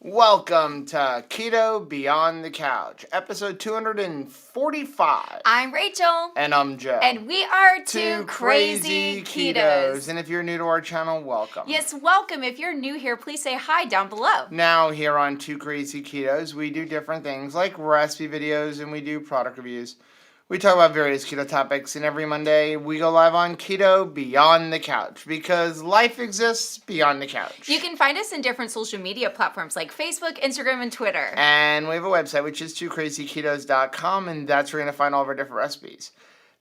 Welcome to Keto Beyond the Couch, episode 245. I'm Rachel. And I'm Joe. And we are two crazy ketos. And if you're new to our channel, welcome. Yes, welcome. If you're new here, please say hi down below. Now, here on Two Crazy Ketos, we do different things like recipe videos and we do product reviews. We talk about various keto topics, and every Monday we go live on Keto Beyond the Couch because life exists beyond the couch. You can find us in different social media platforms like Facebook, Instagram, and Twitter. And we have a website, which is twocrazyketos.com, and that's where you're going to find all of our different recipes.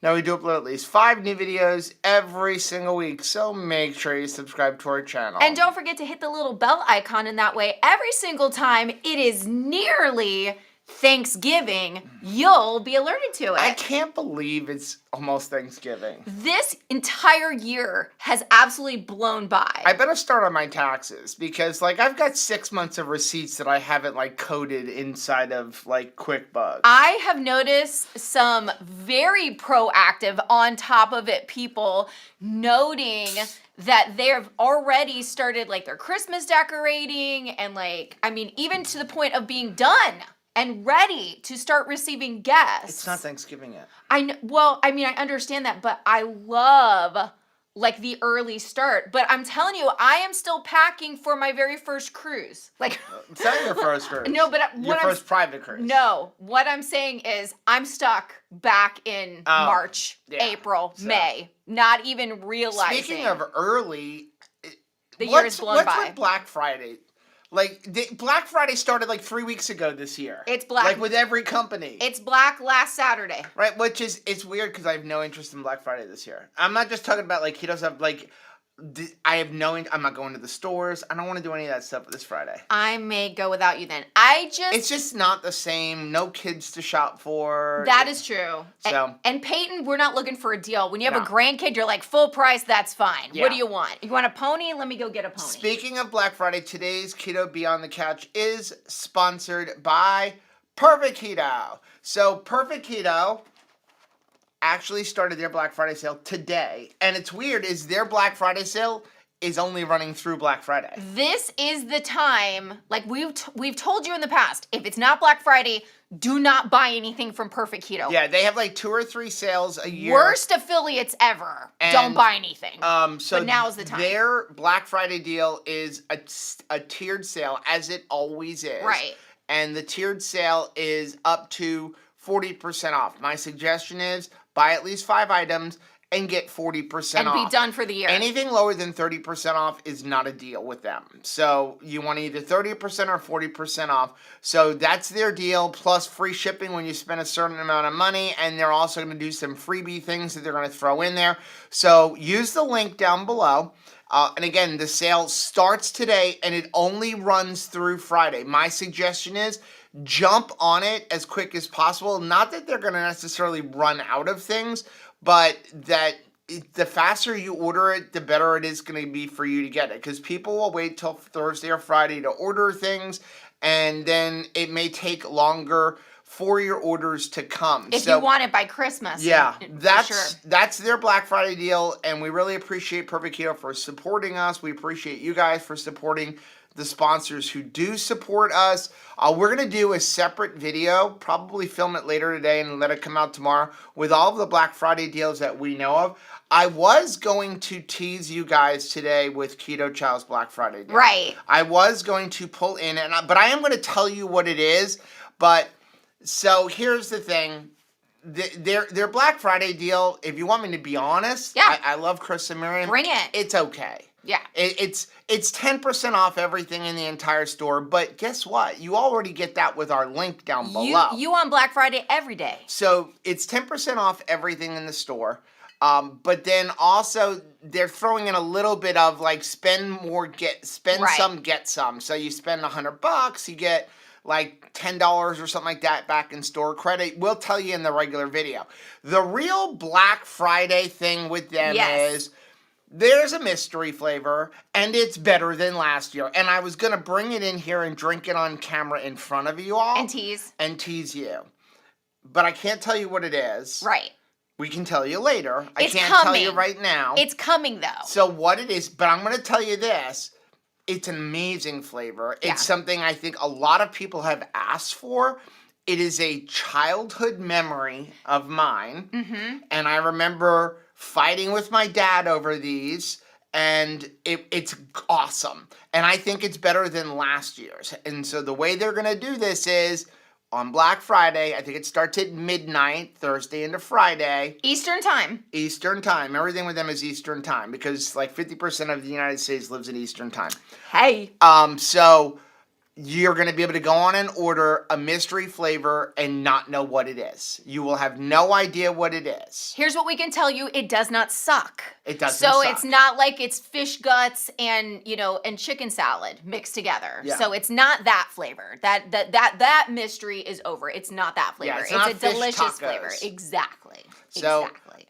Now, we do upload at least 5 new videos every single week, so make sure you subscribe to our channel. And don't forget to hit the little bell icon, and that way every single time it is nearly Thanksgiving, you'll be alerted to it. I can't believe it's almost Thanksgiving. This entire year has absolutely blown by. I better start on my taxes because, I've got 6 months of receipts that I haven't, coded inside of, QuickBooks. I have noticed some very proactive, on top of it people noting that they've already started, their Christmas decorating and, even to the point of being done and ready to start receiving guests. It's not Thanksgiving yet. I understand that, but I love, the early start. But I'm telling you, I am still packing for my very first cruise. It's not your first cruise. No, but your first private cruise. No, what I'm saying is I'm stuck back in March, April, May, not even realizing. Speaking of early, the year is blown by. What's with Black Friday? Black Friday started 3 weeks ago this year. It's black. With every company. It's black last Saturday. Right, which is, it's weird because I have no interest in Black Friday this year. I'm not just talking about, ketos have, I have I'm not going to the stores. I don't want to do any of that stuff this Friday. I may go without you then. It's just not the same. No kids to shop for. That is true. So. And Peyton, we're not looking for a deal. When you have a grandkid, you're full price, that's fine. Yeah. What do you want? You want a pony? Let me go get a pony. Speaking of Black Friday, today's Keto Beyond the Couch is sponsored by Perfect Keto. So Perfect Keto actually started their Black Friday sale today. And it's weird is their Black Friday sale is only running through Black Friday. This is the time, we've told you in the past, if it's not Black Friday, do not buy anything from Perfect Keto. Yeah, they have 2 or 3 sales a year. Worst affiliates ever. Don't buy anything. So but now is the time. Their Black Friday deal is a tiered sale, as it always is. Right. And the tiered sale is up to 40% off. My suggestion is buy at least 5 items and get 40% off. And be done for the year. Anything lower than 30% off is not a deal with them. So you want either 30% or 40% off. So that's their deal, plus free shipping when you spend a certain amount of money. And they're also going to do some freebie things that they're going to throw in there. So use the link down below. And again, the sale starts today and it only runs through Friday. My suggestion is jump on it as quick as possible. Not that they're going to necessarily run out of things, but that the faster you order it, the better it is going to be for you to get it. Because people will wait till Thursday or Friday to order things, and then it may take longer for your orders to come. If you want it by Christmas. Yeah, that's their Black Friday deal, and we really appreciate Perfect Keto for supporting us. We appreciate you guys for supporting the sponsors who do support us. We're going to do a separate video, probably film it later today and let it come out tomorrow, with all of the Black Friday deals that we know of. I was going to tease you guys today with Keto Chow's Black Friday deal. Right. I was going to pull in, but I am going to tell you what it is. But, so here's the thing. Their Black Friday deal, if you want me to be honest, I love Chris and Miriam. Bring it. It's okay. Yeah. It's 10% off everything in the entire store, but guess what? You already get that with our link down below. You on Black Friday every day. So it's 10% off everything in the store, but then also they're throwing in a little bit of spend more, some, get some. So you spend $100, you get $10 or something like that back in store credit. We'll tell you in the regular video. The real Black Friday thing with them is there's a mystery flavor, and it's better than last year. And I was going to bring it in here and drink it on camera in front of you all. And tease you. But I can't tell you what it is. Right. We can tell you later. I It's can't coming. tell you right now. It's coming, though. So what it is, but I'm going to tell you this. It's an amazing flavor. Yeah. It's something I think a lot of people have asked for. It is a childhood memory of mine. Mm-hmm. And I remember fighting with my dad over these, and it's awesome. And I think it's better than last year's. And so the way they're going to do this is on Black Friday. I think it starts at midnight, Thursday into Friday. Eastern time. Eastern time. Everything with them is Eastern time because like 50% of the United States lives in Eastern time. Hey. So you're going to be able to go on and order a mystery flavor and not know what it is. You will have no idea what it is. Here's what we can tell you. It does not suck. It doesn't So suck. it's not like it's fish guts and, and chicken salad mixed together. Yeah. So it's not that flavor. That mystery is over. It's not that flavor. Yeah, it's it's not a fish delicious tacos. flavor. Exactly. So, Exactly.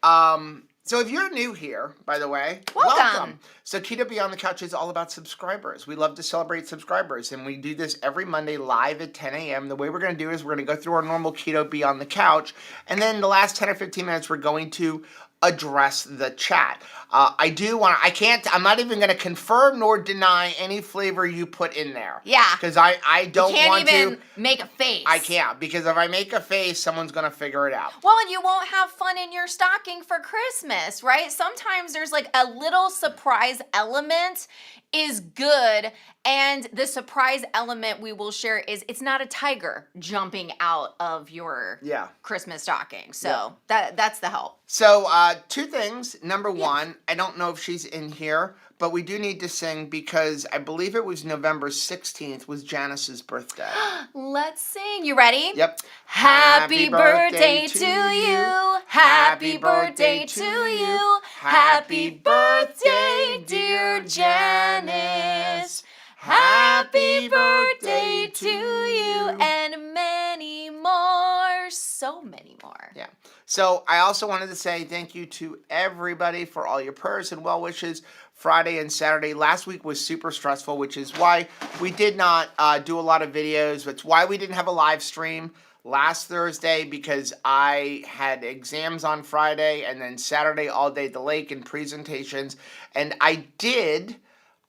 So if you're new here, by the way, Welcome. So Keto Beyond the Couch is all about subscribers. We love to celebrate subscribers, and we do this every Monday live at 10 a.m. The way we're going to do is we're going to go through our normal Keto Beyond the Couch, and then the last 10 or 15 minutes we're going to address the chat. I'm not even going to confirm nor deny any flavor you put in there. Yeah. Because I don't you can't want even to. make a face. I can't, because if I make a face, someone's going to figure it out. Well, and you won't have fun in your stocking for Christmas, right? Sometimes there's like a little surprise element is good, and the surprise element we will share is it's not a tiger jumping out of your Christmas stocking. So that's the help. So two things. Number one, I don't know if she's in here, but we do need to sing because I believe it was November 16th was Janice's birthday. Let's sing. You ready? Yep. Happy birthday to you. Happy birthday to you. Happy birthday, dear Janice. Happy birthday to you and many more. So many more. Yeah. So I also wanted to say thank you to everybody for all your prayers and well wishes Friday and Saturday. Last week was super stressful, which is why we did not do a lot of videos. It's why we didn't have a live stream last Thursday, because I had exams on Friday and then Saturday all day at the lake and presentations. And I did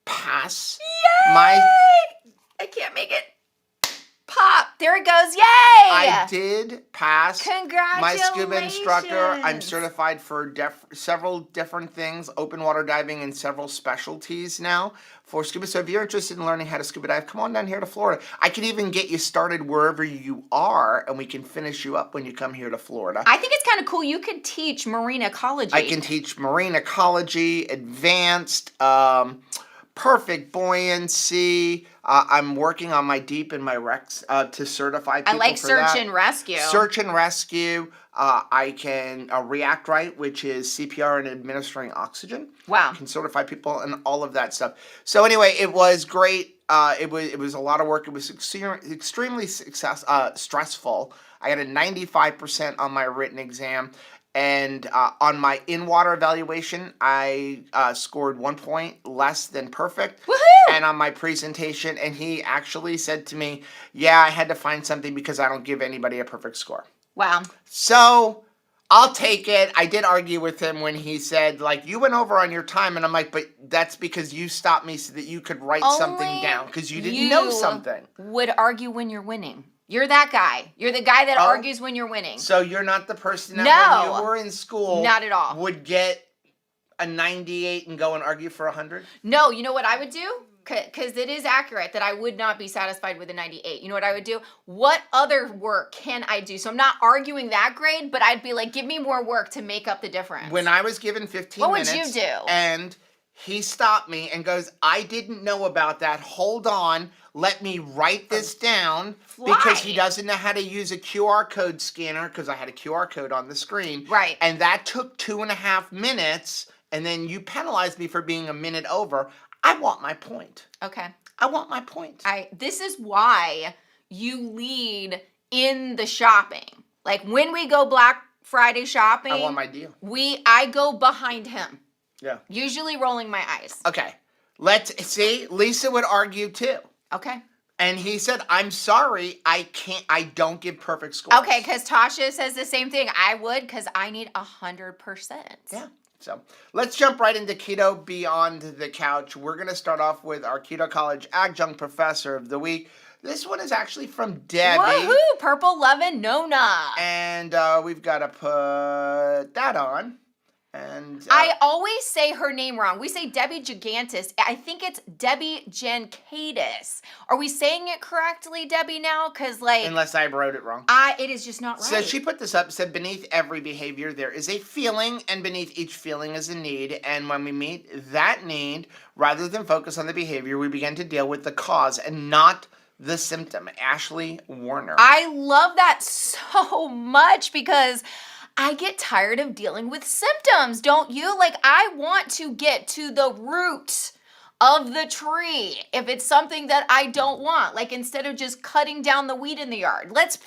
pass my... I can't make it pop. There it goes. Yay! I did pass my scuba instructor. I'm certified for several different things, open water diving and several specialties now for scuba. So if you're interested in learning how to scuba dive, come on down here to Florida. I could even get you started wherever you are, and we can finish you up when you come here to Florida. I think it's kind of cool. You could teach marine ecology. I can teach marine ecology, advanced, perfect buoyancy. I'm working on my deep and my Rex to certify people. I like for search that. and rescue. Search and rescue. I can react right, which is CPR and administering oxygen. Wow. I can certify people and all of that stuff. So anyway, it was great. It was a lot of work. It was extremely stressful. I got a 95% on my written exam. And on my in-water evaluation, I scored 1 point less than perfect. Woohoo! And on my presentation, and he actually said to me, yeah, I had to find something because I don't give anybody a perfect score. Wow. So I'll take it. I did argue with him when he said, like, you went over on your time. And I'm like, but that's because you stopped me so that you could write something down because you didn't know something. Would argue when you're winning. You're that guy. You're the guy that argues when you're winning. So you're not the person that when you were in school not at all. would get a 98 and go and argue for 100? No, you know what I would do? Because it is accurate that I would not be satisfied with a 98. You know what I would do? What other work can I do? So I'm not arguing that grade, but I'd be like, give me more work to make up the difference. When I was given 15 minutes. What would you do? And he stopped me and goes, I didn't know about that. Hold on. Let me write this down. Because he doesn't know how to use a QR code scanner, because I had a QR code on the screen. Right. And that took 2.5 minutes, and then you penalized me for being a minute over. I want my point. Okay. I want my point. This is why you lead in the shopping. Like when we go Black Friday shopping, I want my deal. I go behind him. Yeah. Usually rolling my eyes. Okay. Let's see. Lisa would argue too. Okay. And he said, I'm sorry, I don't give perfect scores. Okay, because Tasha says the same thing. I would, because I need 100%. Yeah. So let's jump right into Keto Beyond the Couch. We're going to start off with our Keto College Adjunct Professor of the Week. This one is actually from Debbie. Woohoo! Purple Lovin' Nona. And we've got to put that on. And I always say her name wrong. We say Debbie Gigantis. I think it's Debbie Gencatus. Are we saying it correctly, Debbie, now? Because, like... unless I wrote it wrong. It is just not right. So she put this up, said, beneath every behavior there is a feeling, and beneath each feeling is a need. And when we meet that need, rather than focus on the behavior, we begin to deal with the cause and not the symptom. Ashley Warner. I love that so much because I get tired of dealing with symptoms, don't you? Like, I want to get to the root of the tree if it's something that I don't want. Like, instead of just cutting down the weed in the yard, let's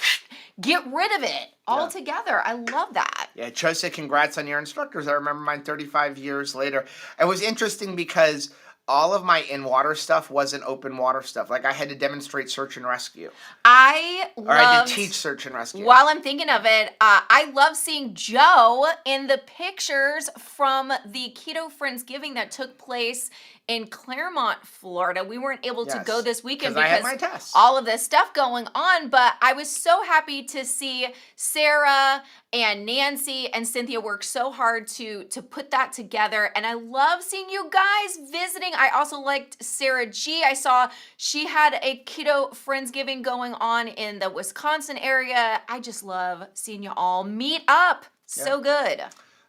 get rid of it altogether. I love that. Yeah, Chosa, congrats on your instructors. I remember mine 35 years later. It was interesting because all of my in-water stuff wasn't open water stuff. Like, I had to demonstrate search and rescue. I had to teach search and rescue. While I'm thinking of it, I love seeing Joe in the pictures from the Keto Friendsgiving that took place in Claremont, Florida. We weren't able to go this weekend because I had my test. All of this stuff going on, but I was so happy to see Sarah and Nancy and Cynthia work so hard to put that together, and I love seeing you guys visiting. I also liked Sarah G. I saw she had a Keto Friendsgiving going on in the Wisconsin area. I just love seeing you all meet up. So good.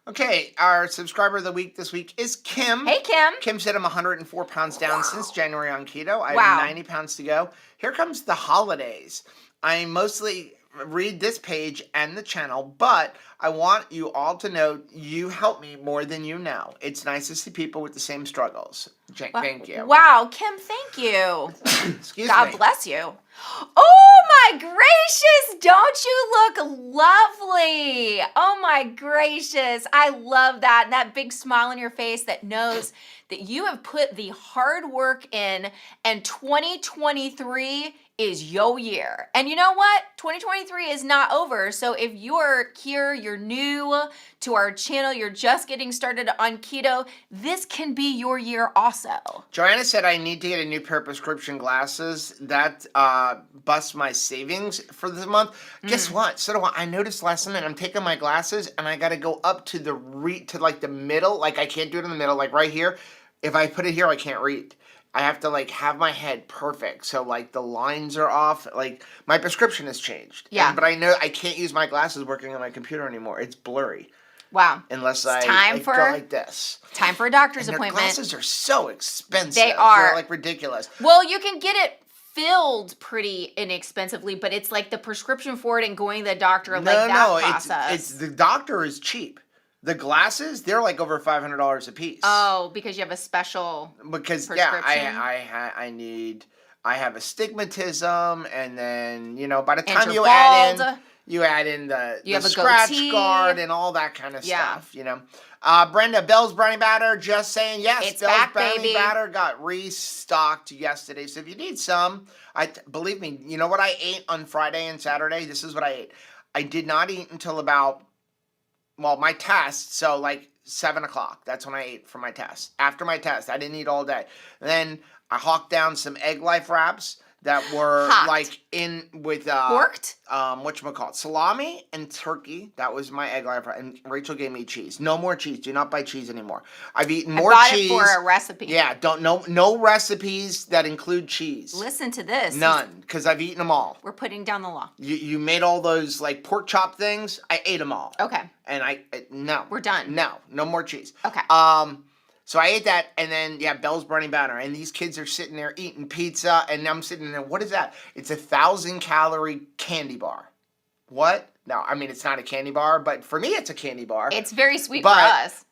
Okay, our subscriber of the week this week is Kim. Hey, Kim. Kim said I'm 104 pounds down since January on keto. I have 90 pounds to go. Here comes the holidays. I mostly read this page and the channel, but I want you all to know you help me more than you know. It's nice to see people with the same struggles. Thank you. Wow, Kim, thank you. Excuse me. God bless you. Oh my gracious, don't you look lovely? Oh my gracious, I love that. And that big smile on your face that knows that you have put the hard work in, and 2023 is your year. And you know what? 2023 is not over. So if you're here, you're new to our channel, you're just getting started on keto, this can be your year also. Joanna said I need to get a new pair of prescription glasses. That busts my savings for this month. Guess what? So do I. I noticed last minute I'm taking my glasses and I got to go up to the like the middle. Like, I can't do it in the middle, like right here. If I put it here, I can't read. I have to, like, have my head perfect. So, like, the lines are off. Like, my prescription has changed. Yeah. But I know I can't use my glasses working on my computer anymore. It's blurry. Wow. Unless I go like this. Time for a doctor's and appointment. Their glasses are so expensive. They are. They're, like, ridiculous. Well, you can get it filled pretty inexpensively, but it's like the prescription for it and going to the doctor, that process. It's the doctor is cheap. The glasses, they're like over $500 a piece. Oh, because you have a special prescription? I have astigmatism, and then, by the And time you're you add in the have a scratch goatee. guard and all that kind of stuff, Brenda, Bell's Brownie Batter, just saying yes. It's Bell's back, Brownie baby. Batter got restocked yesterday, so if you need some, believe me, you know what I ate on Friday and Saturday? This is what I ate. I did not eat until about, my test, so like 7 o'clock. That's when I ate for my test. After my test, I didn't eat all day. Then I hawked down some Egg Life wraps that were like in with porked? Whatchamacallit, salami and turkey. That was my Egg Life wrap. And Rachel gave me cheese. No more cheese. Do not buy cheese anymore. I've eaten more cheese. I bought it for a recipe. Yeah, no recipes that include cheese. Listen to this. None, because I've eaten them all. We're putting down the law. You made all those like pork chop things. I ate them all. Okay. And no. We're done. No more cheese. Okay. So I ate that, and then, Bell's Brownie Batter, and these kids are sitting there eating pizza, and I'm sitting there, what is that? It's a 1,000-calorie candy bar. What? No, I mean, it's not a candy bar, but for me, it's a candy bar. It's very sweet for us.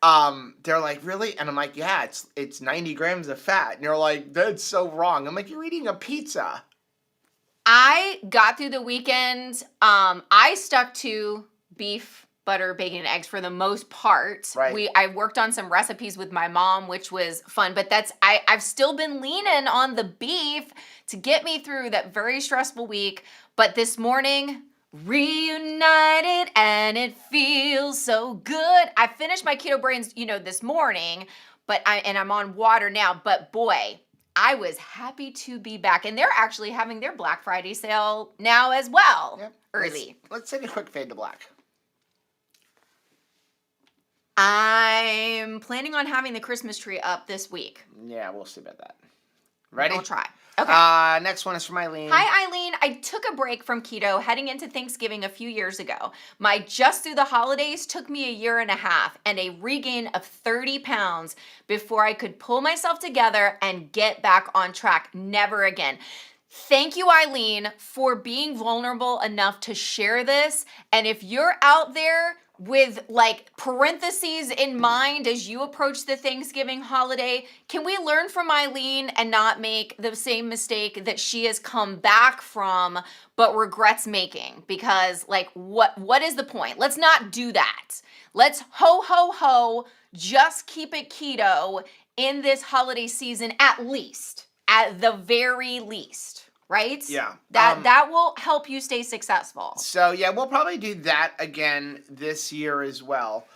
They're like, really? And I'm like, yeah, it's 90 grams of fat. And you're like, that's so wrong. I'm like, you're eating a pizza. I got through the weekend. I stuck to beef, butter, bacon, and eggs for the most part. Right. I worked on some recipes with my mom, which was fun, but I've still been leaning on the beef to get me through that very stressful week. But this morning, reunited and it feels so good. I finished my keto brains, this morning, I'm on water now, but boy, I was happy to be back. And they're actually having their Black Friday sale now as well. Yep. Early. Let's take a quick fade to black. I'm planning on having the Christmas tree up this week. Yeah, we'll see about that. Ready? We'll try. Okay. Next one is from Eileen. Hi, Eileen. I took a break from keto heading into Thanksgiving a few years ago. My just through the holidays took me a year and a half and a regain of 30 pounds before I could pull myself together and get back on track. Never again. Thank you, Eileen, for being vulnerable enough to share this. And if you're out there with like parentheses in mind as you approach the Thanksgiving holiday, can we learn from Eileen and not make the same mistake that she has come back from but regrets making? Because like what is the point? Let's not do that. Let's just keep it keto in this holiday season, at the very least. Right? Yeah. That will help you stay successful. So yeah, we'll probably do that again this year as well.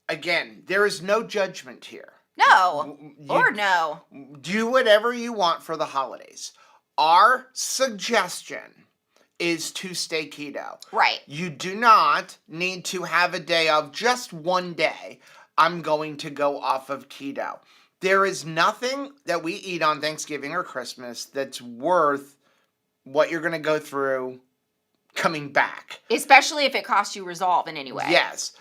Again, there is no judgment here. No. No. Do whatever you want for the holidays. Our suggestion is to stay keto. Right. You do not need to have a day of just one day, I'm going to go off of keto. There is nothing that we eat on Thanksgiving or Christmas that's worth what you're going to go through coming back. Especially if it costs you resolve in any way. Yes.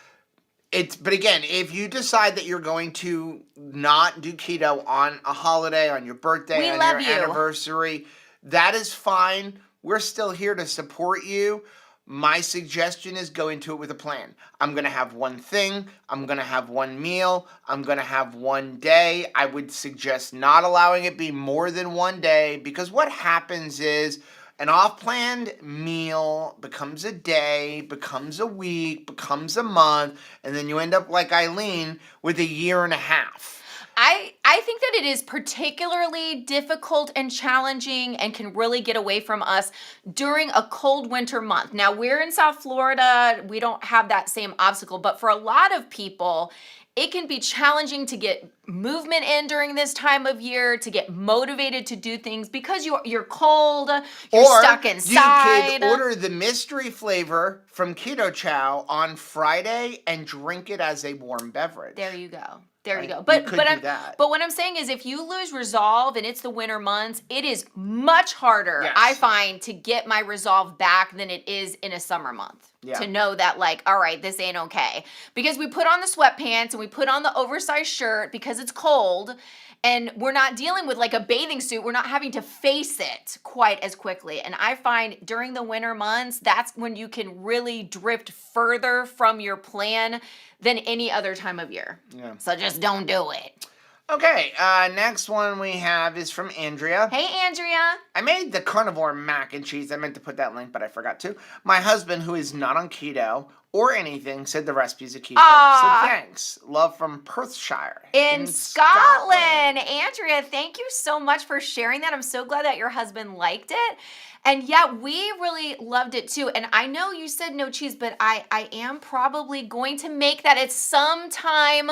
But again, if you decide that you're going to not do keto on a holiday, on your birthday, on your anniversary, that is fine. We're still here to support you. My suggestion is go into it with a plan. I'm going to have one thing. I'm going to have one meal. I'm going to have one day. I would suggest not allowing it be more than one day, because what happens is an off-planned meal becomes a day, becomes a week, becomes a month, and then you end up like Eileen with a year and a half. I think that it is particularly difficult and challenging and can really get away from us during a cold winter month. Now, we're in South Florida. We don't have that same obstacle, but for a lot of people, it can be challenging to get movement in during this time of year, to get motivated to do things because you're cold, you're stuck inside. You could order the mystery flavor from Keto Chow on Friday and drink it as a warm beverage. There you go. There you go. But what I'm saying is, if you lose resolve and it's the winter months, it is much harder, yes, I find, to get my resolve back than it is in a summer month. Yeah. To know that, like, all right, this ain't okay. Because we put on the sweatpants and we put on the oversized shirt because it's cold, and we're not dealing with like a bathing suit. We're not having to face it quite as quickly. And I find during the winter months, that's when you can really drift further from your plan than any other time of year. Yeah. So just don't do it. Okay, next one we have is from Andrea. Hey, Andrea. I made the carnivore mac and cheese. I meant to put that link, but I forgot to. My husband, who is not on keto or anything, said the recipe's a keto. So thanks. Love from Perthshire. In Scotland. Andrea, thank you so much for sharing that. I'm so glad that your husband liked it. And yeah, we really loved it too. And I know you said no cheese, but I am probably going to make that at some time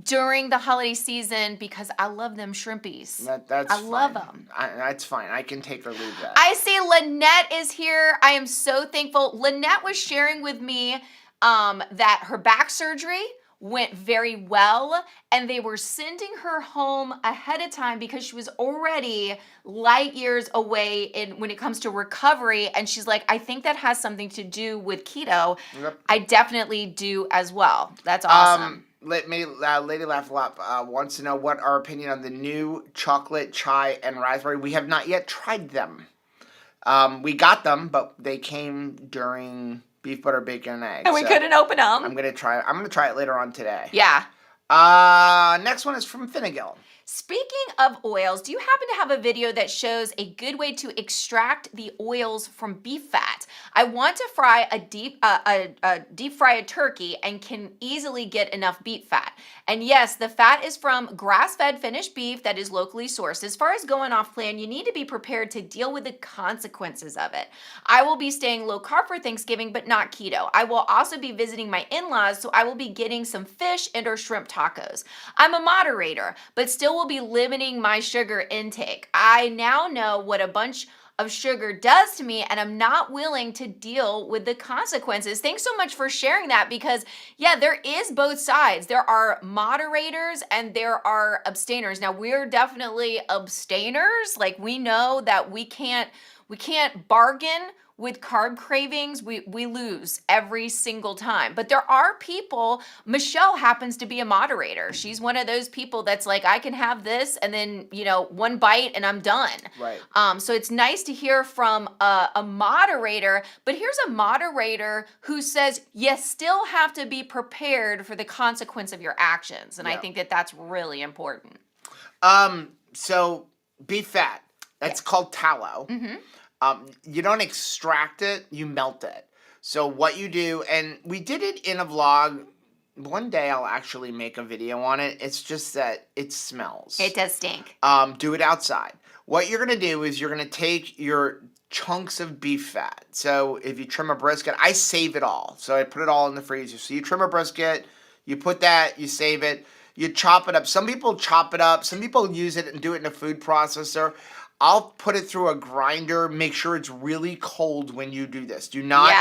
during the holiday season because I love them shrimpies. That's I love them. That's fine. I can take or leave that. I see Lynette is here. I am so thankful. Lynette was sharing with me that her back surgery went very well, and they were sending her home ahead of time because she was already light years away when it comes to recovery. And she's like, I think that has something to do with keto. Yep. I definitely do as well. That's awesome. Lady Laugh a Lot wants to know what our opinion on the new chocolate, chai, and raspberry. We have not yet tried them. We got them, but they came during beef, butter, bacon, and eggs. And we couldn't open them. I'm gonna try it later on today. Yeah. Next one is from Finnegill. Speaking of oils, do you happen to have a video that shows a good way to extract the oils from beef fat? I want to fry a deep fry a turkey and can easily get enough beef fat. And yes, the fat is from grass-fed finished beef that is locally sourced. As far as going off plan, you need to be prepared to deal with the consequences of it. I will be staying low carb for Thanksgiving, but not keto. I will also be visiting my in-laws, so I will be getting some fish and or shrimp tacos. I'm a moderator, but still will be limiting my sugar intake. I now know what a bunch of sugar does to me, and I'm not willing to deal with the consequences. Thanks so much for sharing that, because yeah, there is both sides. There are moderators and there are abstainers. Now, we're definitely abstainers. Like, we know that we can't bargain with carb cravings. We lose every single time. But there are people, Michelle happens to be a moderator. She's one of those people that's like, I can have this and then, one bite and I'm done. Right. So it's nice to hear from a moderator, but here's a moderator who says you still have to be prepared for the consequence of your actions. And I think that that's really important. So beef fat, that's called tallow. Mm-hmm. You don't extract it, you melt it. So what you do, and we did it in a vlog. One day I'll actually make a video on it. It's just that it smells. It does stink. Do it outside. What you're going to do is you're going to take your chunks of beef fat. So if you trim a brisket, I save it all. So I put it all in the freezer. So you trim a brisket, you put that, you save it, you chop it up. Some people chop it up. Some people use it and do it in a food processor. I'll put it through a grinder. Make sure it's really cold when you do this. Do not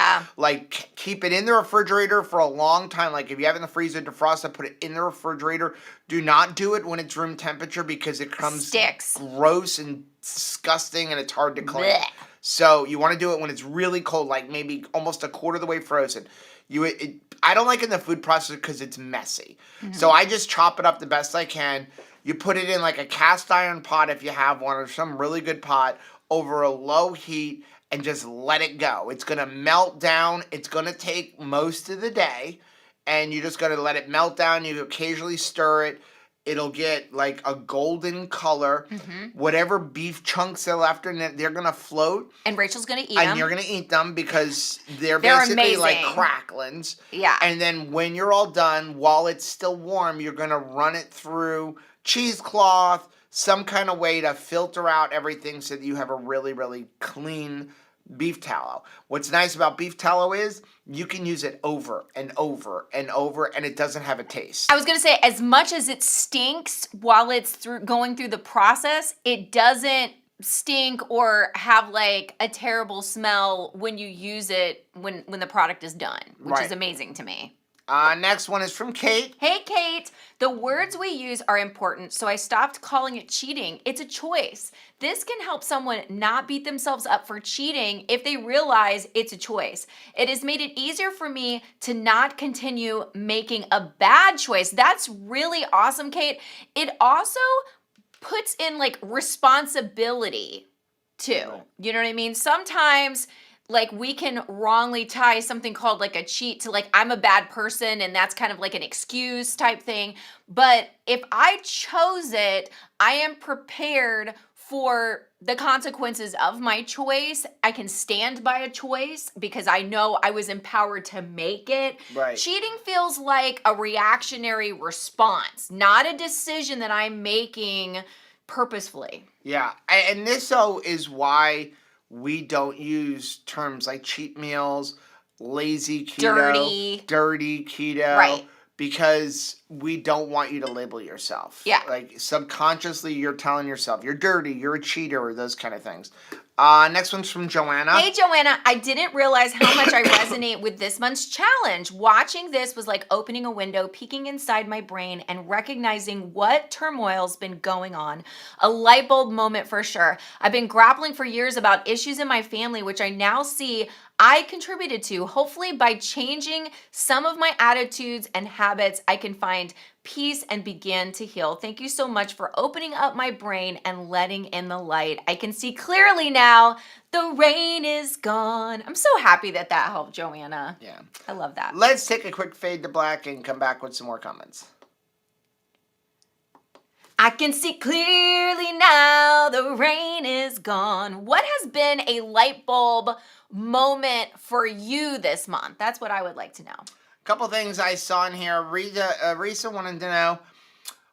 keep it in the refrigerator for a long time. Like if you have it in the freezer, defrost it, put it in the refrigerator. Do not do it when it's room temperature because it comes sticks, gross and disgusting, and it's hard to clean. Blech. So you want to do it when it's really cold, like maybe almost a quarter of the way frozen. I don't like it in the food processor because it's messy. Mm-hmm. So I just chop it up the best I can. You put it in like a cast iron pot if you have one, or some really good pot, over a low heat, and just let it go. It's going to melt down. It's going to take most of the day, and you're just going to let it melt down. You occasionally stir it. It'll get like a golden color. Mm-hmm. Whatever beef chunks are left in it, they're going to float. And Rachel's going to eat them. And you're going to eat them because they're basically amazing. Like cracklings. Yeah. And then when you're all done, while it's still warm, you're going to run it through cheesecloth, some kind of way to filter out everything so that you have a really, really clean beef tallow. What's nice about beef tallow is you can use it over and over and over, and it doesn't have a taste. I was going to say, as much as it stinks while it's going through the process, it doesn't stink or have like a terrible smell when you use it when the product is done, which is amazing to me. Next one is from Kate. Hey, Kate. The words we use are important, so I stopped calling it cheating. It's a choice. This can help someone not beat themselves up for cheating if they realize it's a choice. It has made it easier for me to not continue making a bad choice. That's really awesome, Kate. It also puts in like responsibility too. You know what I mean? Sometimes like we can wrongly tie something called like a cheat to like I'm a bad person, and that's kind of like an excuse type thing. But if I chose it, I am prepared for the consequences of my choice. I can stand by a choice because I know I was empowered to make it. Right. Cheating feels like a reactionary response, not a decision that I'm making purposefully. Yeah, and this though is why we don't use terms like cheat meals, lazy keto, dirty keto, right? Because we don't want you to label yourself. Yeah. Like subconsciously you're telling yourself you're dirty, you're a cheater, or those kind of things. Next one's from Joanna. Hey, Joanna, I didn't realize how much I resonate with this month's challenge. Watching this was like opening a window, peeking inside my brain, and recognizing what turmoil's been going on. A light bulb moment for sure. I've been grappling for years about issues in my family, which I now see I contributed to. Hopefully, by changing some of my attitudes and habits, I can find peace and begin to heal. Thank you so much for opening up my brain and letting in the light. I can see clearly now. The rain is gone. I'm so happy that helped, Joanna. Yeah. I love that. Let's take a quick fade to black and come back with some more comments. I can see clearly now, the rain is gone. What has been a light bulb moment for you this month? That's what I would like to know. Couple things I saw in here. Risa wanted to know,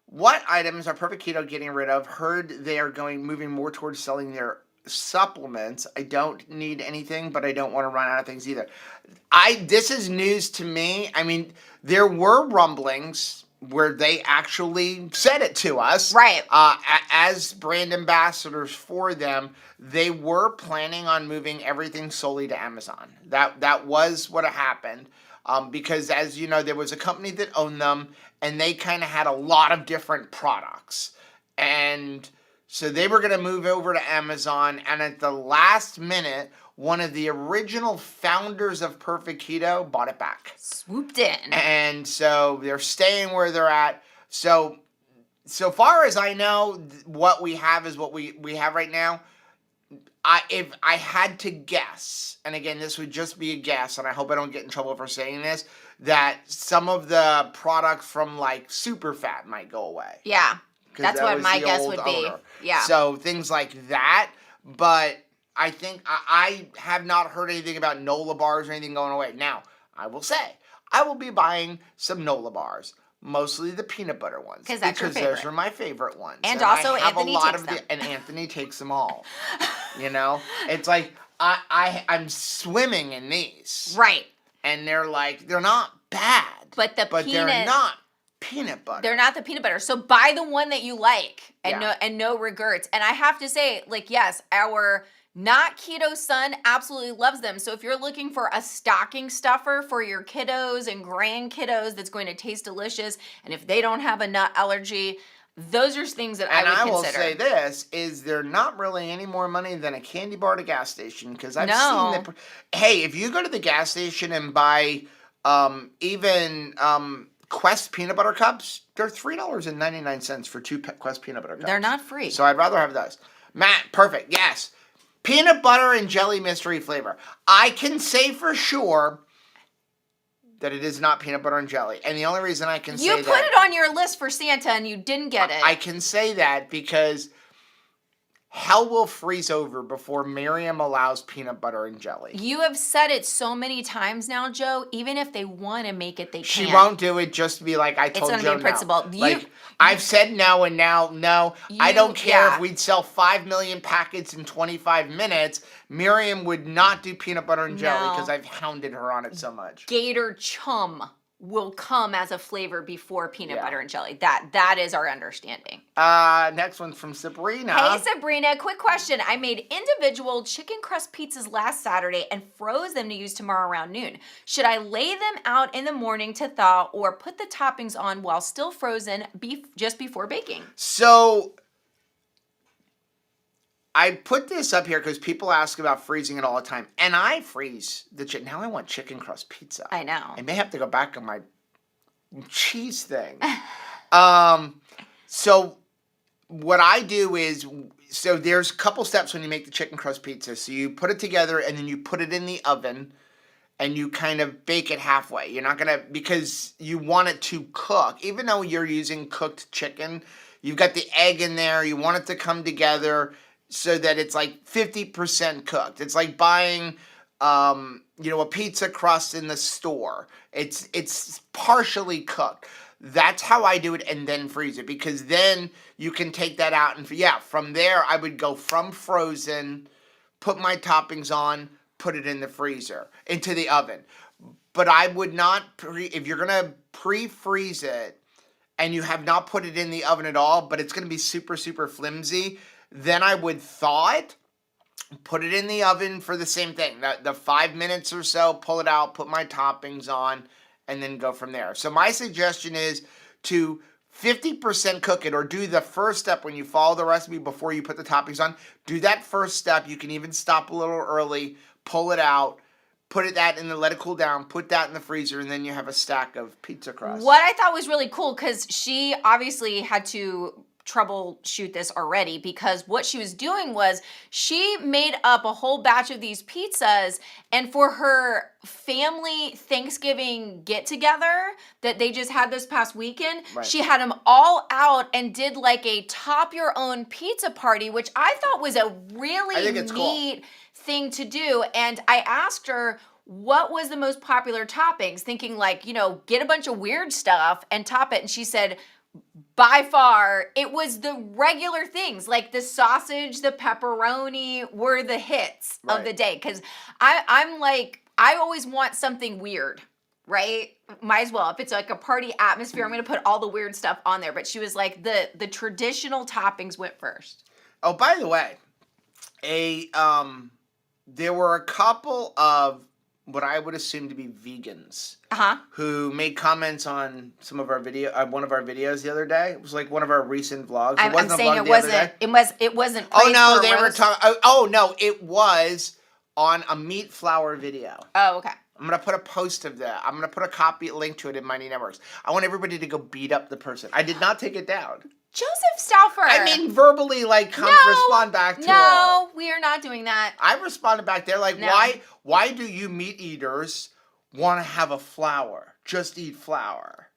what items are Perfect Keto getting rid of? Heard they are moving more towards selling their supplements. I don't need anything, but I don't want to run out of things either. This is news to me. I mean, there were rumblings where they actually said it to us. Right. As brand ambassadors for them, they were planning on moving everything solely to Amazon. That was what happened. Because as you know, there was a company that owned them, and they kind of had a lot of different products. And so they were going to move over to Amazon, and at the last minute, one of the original founders of Perfect Keto bought it back. Swooped in. And so they're staying where they're at. So far as I know, what we have is what we have right now. If I had to guess, and again, this would just be a guess, and I hope I don't get in trouble for saying this, that some of the products from like Superfat might go away. Yeah, that's what my guess would be. Yeah. So things like that, but I think I have not heard anything about Nola bars or anything going away. Now, I will say, I will be buying some Nola bars. Mostly the peanut butter ones. Because those are my favorite ones. And also I have Anthony a lot takes of them. and Anthony takes them all. You know? It's like I'm swimming in these. Right. And they're not bad. But they're not peanut butter. They're not the peanut butter. So buy the one that you like and no regrets. And I have to say, like, yes, our not keto son absolutely loves them. So if you're looking for a stocking stuffer for your kiddos and grand kiddos that's going to taste delicious, and if they don't have a nut allergy, those are things that I would consider. And I will say this, is they're not really any more money than a candy bar at a gas station, because I've seen that. Hey, if you go to the gas station and buy even Quest peanut butter cups, they're $3.99 for 2 Quest peanut butter cups. They're not free. So I'd rather have those. Matt, perfect. Yes. Peanut butter and jelly mystery flavor. I can say for sure that it is not peanut butter and jelly. And the only reason I can say that... You put it on your list for Santa and you didn't get it. I can say that because hell will freeze over before Miriam allows peanut butter and jelly. You have said it so many times now, Joe. Even if they want to make it, they can't. She won't do it just to be like, I told Joe no. It's going to be a principle. I've said no, and now no. I don't care if we'd sell 5 million packets in 25 minutes. Miriam would not do peanut butter and jelly because I've hounded her on it so much. Gator Chum will come as a flavor before peanut butter and jelly. That is our understanding. Next one's from Sabrina. Hey, Sabrina. Quick question. I made individual chicken crust pizzas last Saturday and froze them to use tomorrow around noon. Should I lay them out in the morning to thaw or put the toppings on while still frozen just before baking? So I put this up here because people ask about freezing it all the time. And I freeze the chicken. Now I want chicken crust pizza. I know. I may have to go back on my cheese thing. So what I do is, so there's a couple steps when you make the chicken crust pizza. So you put it together and then you put it in the oven and you kind of bake it halfway. You're not going to, because you want it to cook. Even though you're using cooked chicken, you've got the egg in there. You want it to come together so that it's like 50% cooked. It's like buying, a pizza crust in the store. It's partially cooked. That's how I do it, and then freeze it, because then you can take that out. And from there, I would go from frozen, put my toppings on, put it in the freezer, into the oven. But I would not, if you're going to pre-freeze it, and you have not put it in the oven at all, but it's going to be super, super flimsy, then I would thaw it, put it in the oven for the same thing. The 5 minutes or so, pull it out, put my toppings on, and then go from there. So my suggestion is to 50% cook it, or do the first step when you follow the recipe before you put the toppings on. Do that first step. You can even stop a little early, pull it out, let it cool down, put that in the freezer, and then you have a stack of pizza crust. What I thought was really cool, because she obviously had to troubleshoot this already, because what she was doing was she made up a whole batch of these pizzas, and for her family Thanksgiving get together that they just had this past weekend, Right. she had them all out and did like a top your own pizza party, which I thought was a I really think it's cool. neat thing to do. And I asked her what was the most popular toppings, thinking like, you know, get a bunch of weird stuff and top it. And she said, by far, it was the regular things like the sausage, the pepperoni were the hits of the day. Because I'm like, I always want something weird, right? Might as well. If it's like a party atmosphere, I'm going to put all the weird stuff on there. But she was like, the traditional toppings went first. Oh, by the way, there were a couple of what I would assume to be vegans who made comments on some of our one of our videos the other day. It was like one of our recent vlogs. I'm saying it wasn't. Oh no, they were roast. talking. Oh no, it was on a meat flour video. Oh, okay. I'm gonna put a post of that. I'm gonna put a link to it in Mighty Networks. I want everybody to go beat up the person. I did not take it down. Joseph Stauffer. I mean, verbally, like, respond back to her. No, we are not doing that. I responded back there, like, No. why do you meat eaters want to have a flour? Just eat flour.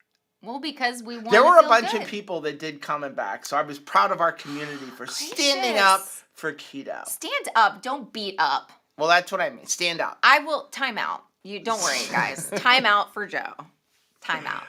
Well, because we want There were to a bunch of people that did comment back, so I was proud of our community for standing up for keto. Stand up, don't beat up. Well, that's what I mean. Stand up. I will time out. You don't worry, guys. Time out for Joe. Time out.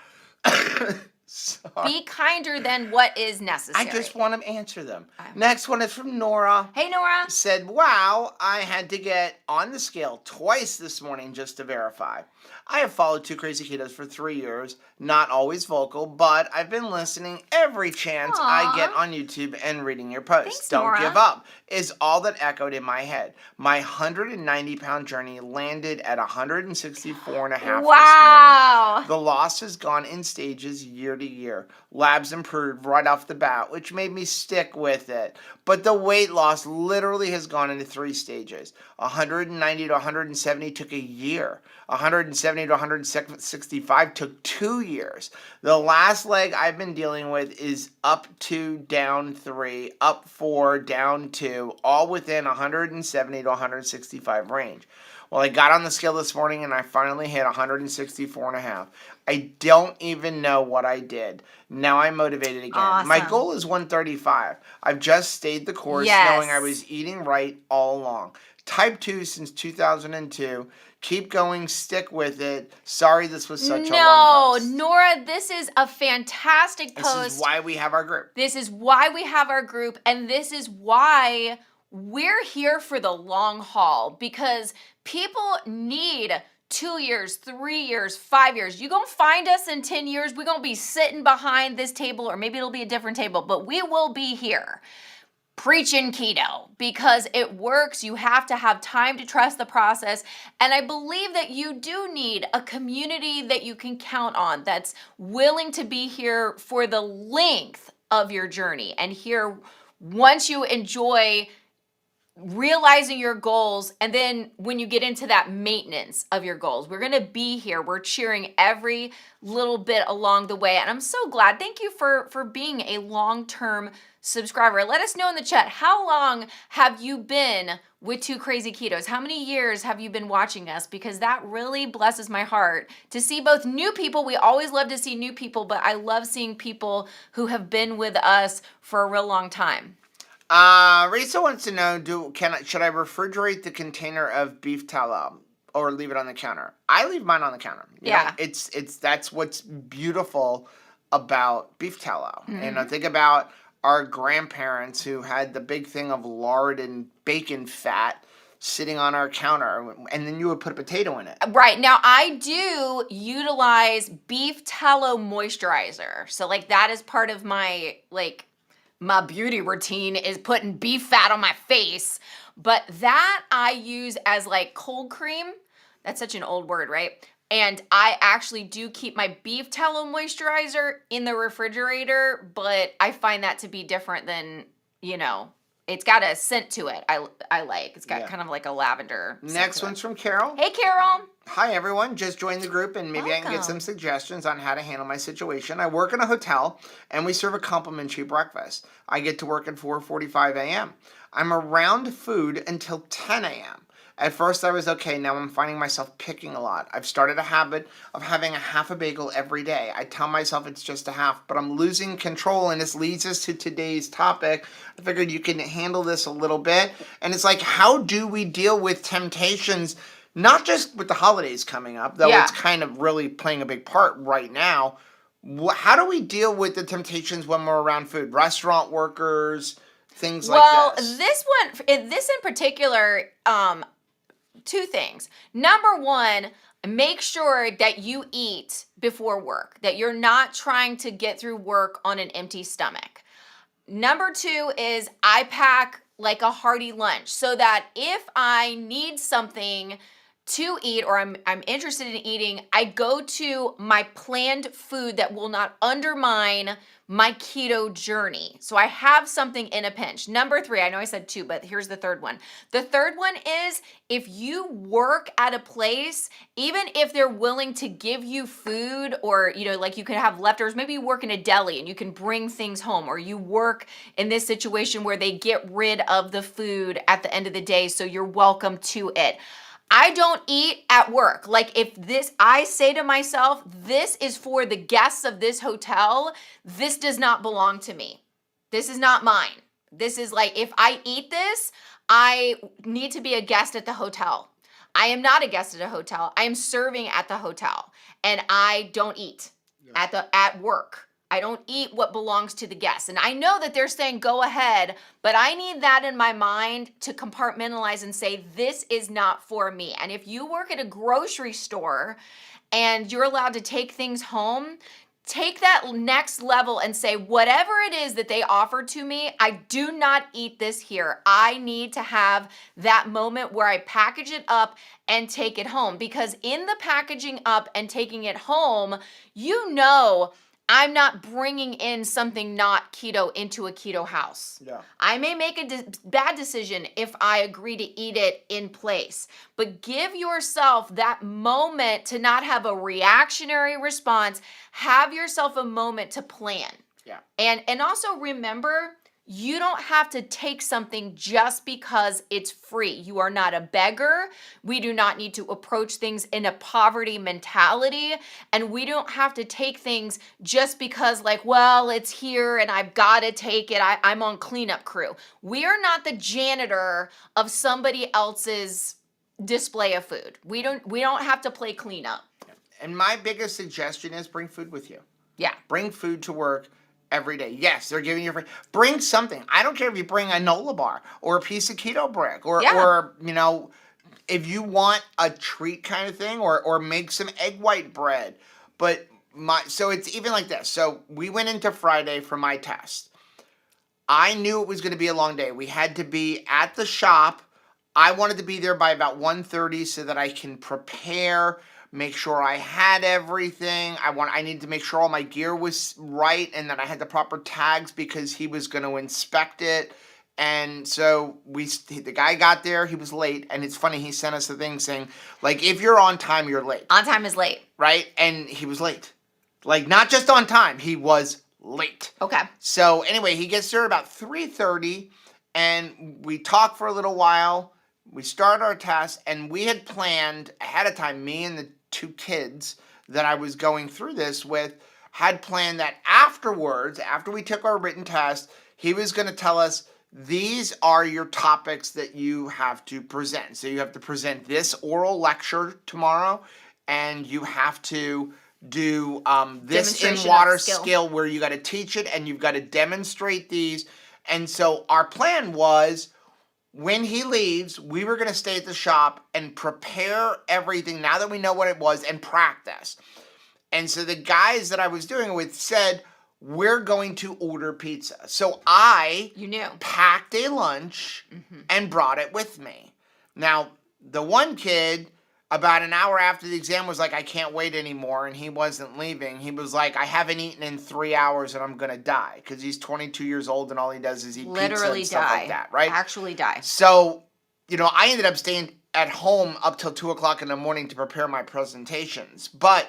Sorry. Be kinder than what is necessary. I just want to answer them. Next one is from Nora. Hey, Nora. Said, wow, I had to get on the scale twice this morning just to verify. I have followed Two Crazy Ketos for 3 years, not always vocal, but I've been listening every chance I get on YouTube and reading your posts. Thanks, Don't Nora. give up is all that echoed in my head. My 190-pound journey landed at 164 and a half this morning. The loss has gone in stages year to year. Labs improved right off the bat, which made me stick with it. But the weight loss literally has gone into 3 stages. 190 to 170 took a year. 170 to 165 took 2 years. The last leg I've been dealing with is up 2, down 3, up 4, down 2, all within 170 to 165 range. Well, I got on the scale this morning and I finally hit 164 and a half. I don't even know what I did. Now I'm motivated again. Awesome. My goal is 135. I've just stayed the course knowing I was eating right all along. Type 2 since 2002. Keep going, stick with it. Sorry this was such a long post. No, Nora, this is a fantastic post. This is why we have our group. This is why we have our group, and this is why we're here for the long haul, because people need 2 years, 3 years, 5 years. You're going to find us in 10 years. We're going to be sitting behind this table, or maybe it'll be a different table, but we will be here preaching keto because it works. You have to have time to trust the process. And I believe that you do need a community that you can count on that's willing to be here for the length of your journey and here once you enjoy realizing your goals, and then when you get into that maintenance of your goals. We're going to be here. We're cheering every little bit along the way, and I'm so glad. Thank you for being a long-term subscriber. Let us know in the chat, how long have you been with Two Crazy Ketos? How many years have you been watching us? Because that really blesses my heart to see both new people. We always love to see new people, but I love seeing people who have been with us for a real long time. Rachel wants to know, should I refrigerate the container of beef tallow or leave it on the counter? I leave mine on the counter. You know, that's what's beautiful about beef tallow. Mm-hmm. And I think about our grandparents who had the big thing of lard and bacon fat sitting on our counter, and then you would put a potato in it. Right. Now, I do utilize beef tallow moisturizer. So, that is part of my, my beauty routine is putting beef fat on my face. But that I use as, cold cream. That's such an old word, right? And I actually do keep my beef tallow moisturizer in the refrigerator, but I find that to be different than, it's got a scent to it. I like. It's got Yeah. kind of like a lavender scent Next to one's it. from Carol. Hey, Carol. Hi, everyone. Just joined the group, and maybe I can get some Welcome. suggestions on how to handle my situation. I work in a hotel, and we serve a complimentary breakfast. I get to work at 4:45 a.m. I'm around food until 10 a.m. At first, I was okay. Now I'm finding myself picking a lot. I've started a habit of having a half a bagel every day. I tell myself it's just a half, but I'm losing control, and this leads us to today's topic. I figured you can handle this a little bit. And it's like, how do we deal with temptations, not just with the holidays coming up, though Yeah. it's kind of really playing a big part right now. How do we deal with the temptations when we're around food? Restaurant workers, things like this. This in particular, two things. Number one, make sure that you eat before work, that you're not trying to get through work on an empty stomach. Number two is I pack like a hearty lunch so that if I need something to eat or I'm interested in eating, I go to my planned food that will not undermine my keto journey. So I have something in a pinch. Number three, I know I said two, but here's the third one. The third one is if you work at a place, even if they're willing to give you food or, like you can have leftovers, maybe you work in a deli and you can bring things home, or you work in this situation where they get rid of the food at the end of the day, so you're welcome to it. I don't eat at work. Like I say to myself, this is for the guests of this hotel. This does not belong to me. This is not mine. This is like, if I eat this, I need to be a guest at the hotel. I am not a guest at a hotel. I am serving at the hotel, and I don't eat at work. I don't eat what belongs to the guests. And I know that they're saying go ahead, but I need that in my mind to compartmentalize and say this is not for me. And if you work at a grocery store and you're allowed to take things home, take that next level and say, whatever it is that they offer to me, I do not eat this here. I need to have that moment where I package it up and take it home. Because in the packaging up and taking it home, I'm not bringing in something not keto into a keto house. Yeah. I may make a bad decision if I agree to eat it in place, but give yourself that moment to not have a reactionary response. Have yourself a moment to plan. Yeah. And also remember, you don't have to take something just because it's free. You are not a beggar. We do not need to approach things in a poverty mentality. And we don't have to take things just because it's here and I've got to take it. I'm on cleanup crew. We are not the janitor of somebody else's display of food. We don't have to play cleanup. And my biggest suggestion is bring food with you. Yeah. Bring food to work every day. Yes, they're giving you free. Bring something. I don't care if you bring a Nola bar or a piece of keto brick or if you want a treat kind of thing or make some egg white bread. But so it's even like this. So we went into Friday for my test. I knew it was going to be a long day. We had to be at the shop. I wanted to be there by about 1:30 so that I can prepare, make sure I had everything. I needed to make sure all my gear was right and that I had the proper tags because he was going to inspect it. And so the guy got there, he was late, and it's funny, he sent us a thing saying, if you're on time, you're late. On time is late. Right? And he was late. Not just on time, he was late. Okay. So anyway, he gets there about 3:30, and we talk for a little while. We start our test, and we had planned ahead of time, me and the two kids that I was going through this with, had planned that afterwards, after we took our written test, he was going to tell us, these are your topics that you have to present. So you have to present this oral lecture tomorrow, and you have to do this in water skill where you got to teach it, and you've got to demonstrate these. And so our plan was, when he leaves, we were going to stay at the shop and prepare everything now that we know what it was and practice. And so the guys that I was doing it with said, we're going to order pizza. So I packed a lunch and brought it with me. Now, the one kid, about an hour after the exam was like, I can't wait anymore, and he wasn't leaving. He was like, I haven't eaten in 3 hours and I'm gonna die, because he's 22 years old and all he does is eat pizza Literally and stuff like that, right? Actually die. So, I ended up staying at home up till 2 o'clock in the morning to prepare my presentations. But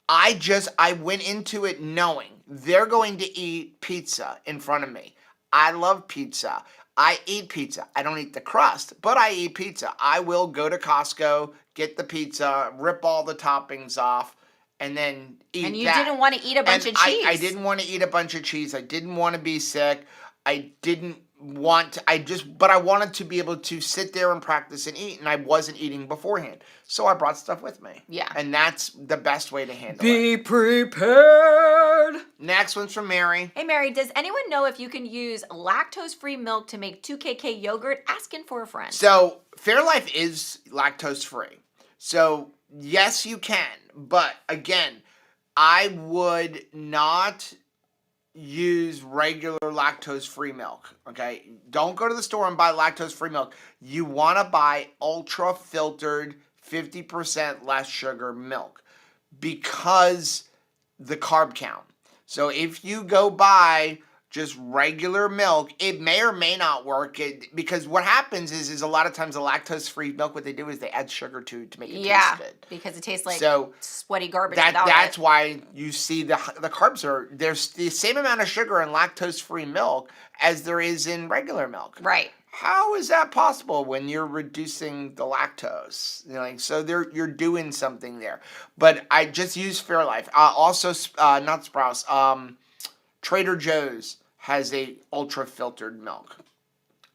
I went into it knowing they're going to eat pizza in front of me. I love pizza. I eat pizza. I don't eat the crust, but I eat pizza. I will go to Costco, get the pizza, rip all the toppings off, and then eat And you that. didn't want to eat a bunch of cheese. I didn't want to eat a bunch of cheese. I didn't want to be sick. I didn't want to, but I wanted to be able to sit there and practice and eat, and I wasn't eating beforehand. So I brought stuff with me. Yeah. And that's the best way to handle it. Be prepared. Next one's from Mary. Hey, Mary, does anyone know if you can use lactose-free milk to make 2KK yogurt? Asking for a friend. So Fairlife is lactose-free. So yes, you can. But again, I would not use regular lactose-free milk, okay? Don't go to the store and buy lactose-free milk. You want to buy ultra-filtered, 50% less sugar milk, because the carb count. So if you go buy just regular milk, it may or may not work, because what happens is a lot of times the lactose-free milk, what they do is they add sugar to make it taste good. Because it tastes like So sweaty garbage. That's why you see the carbs there's the same amount of sugar in lactose-free milk as there is in regular milk. Right. How is that possible when you're reducing the lactose? So you're doing something there. But I just use Fairlife. Also, not Sprouts. Trader Joe's has a ultra filtered milk.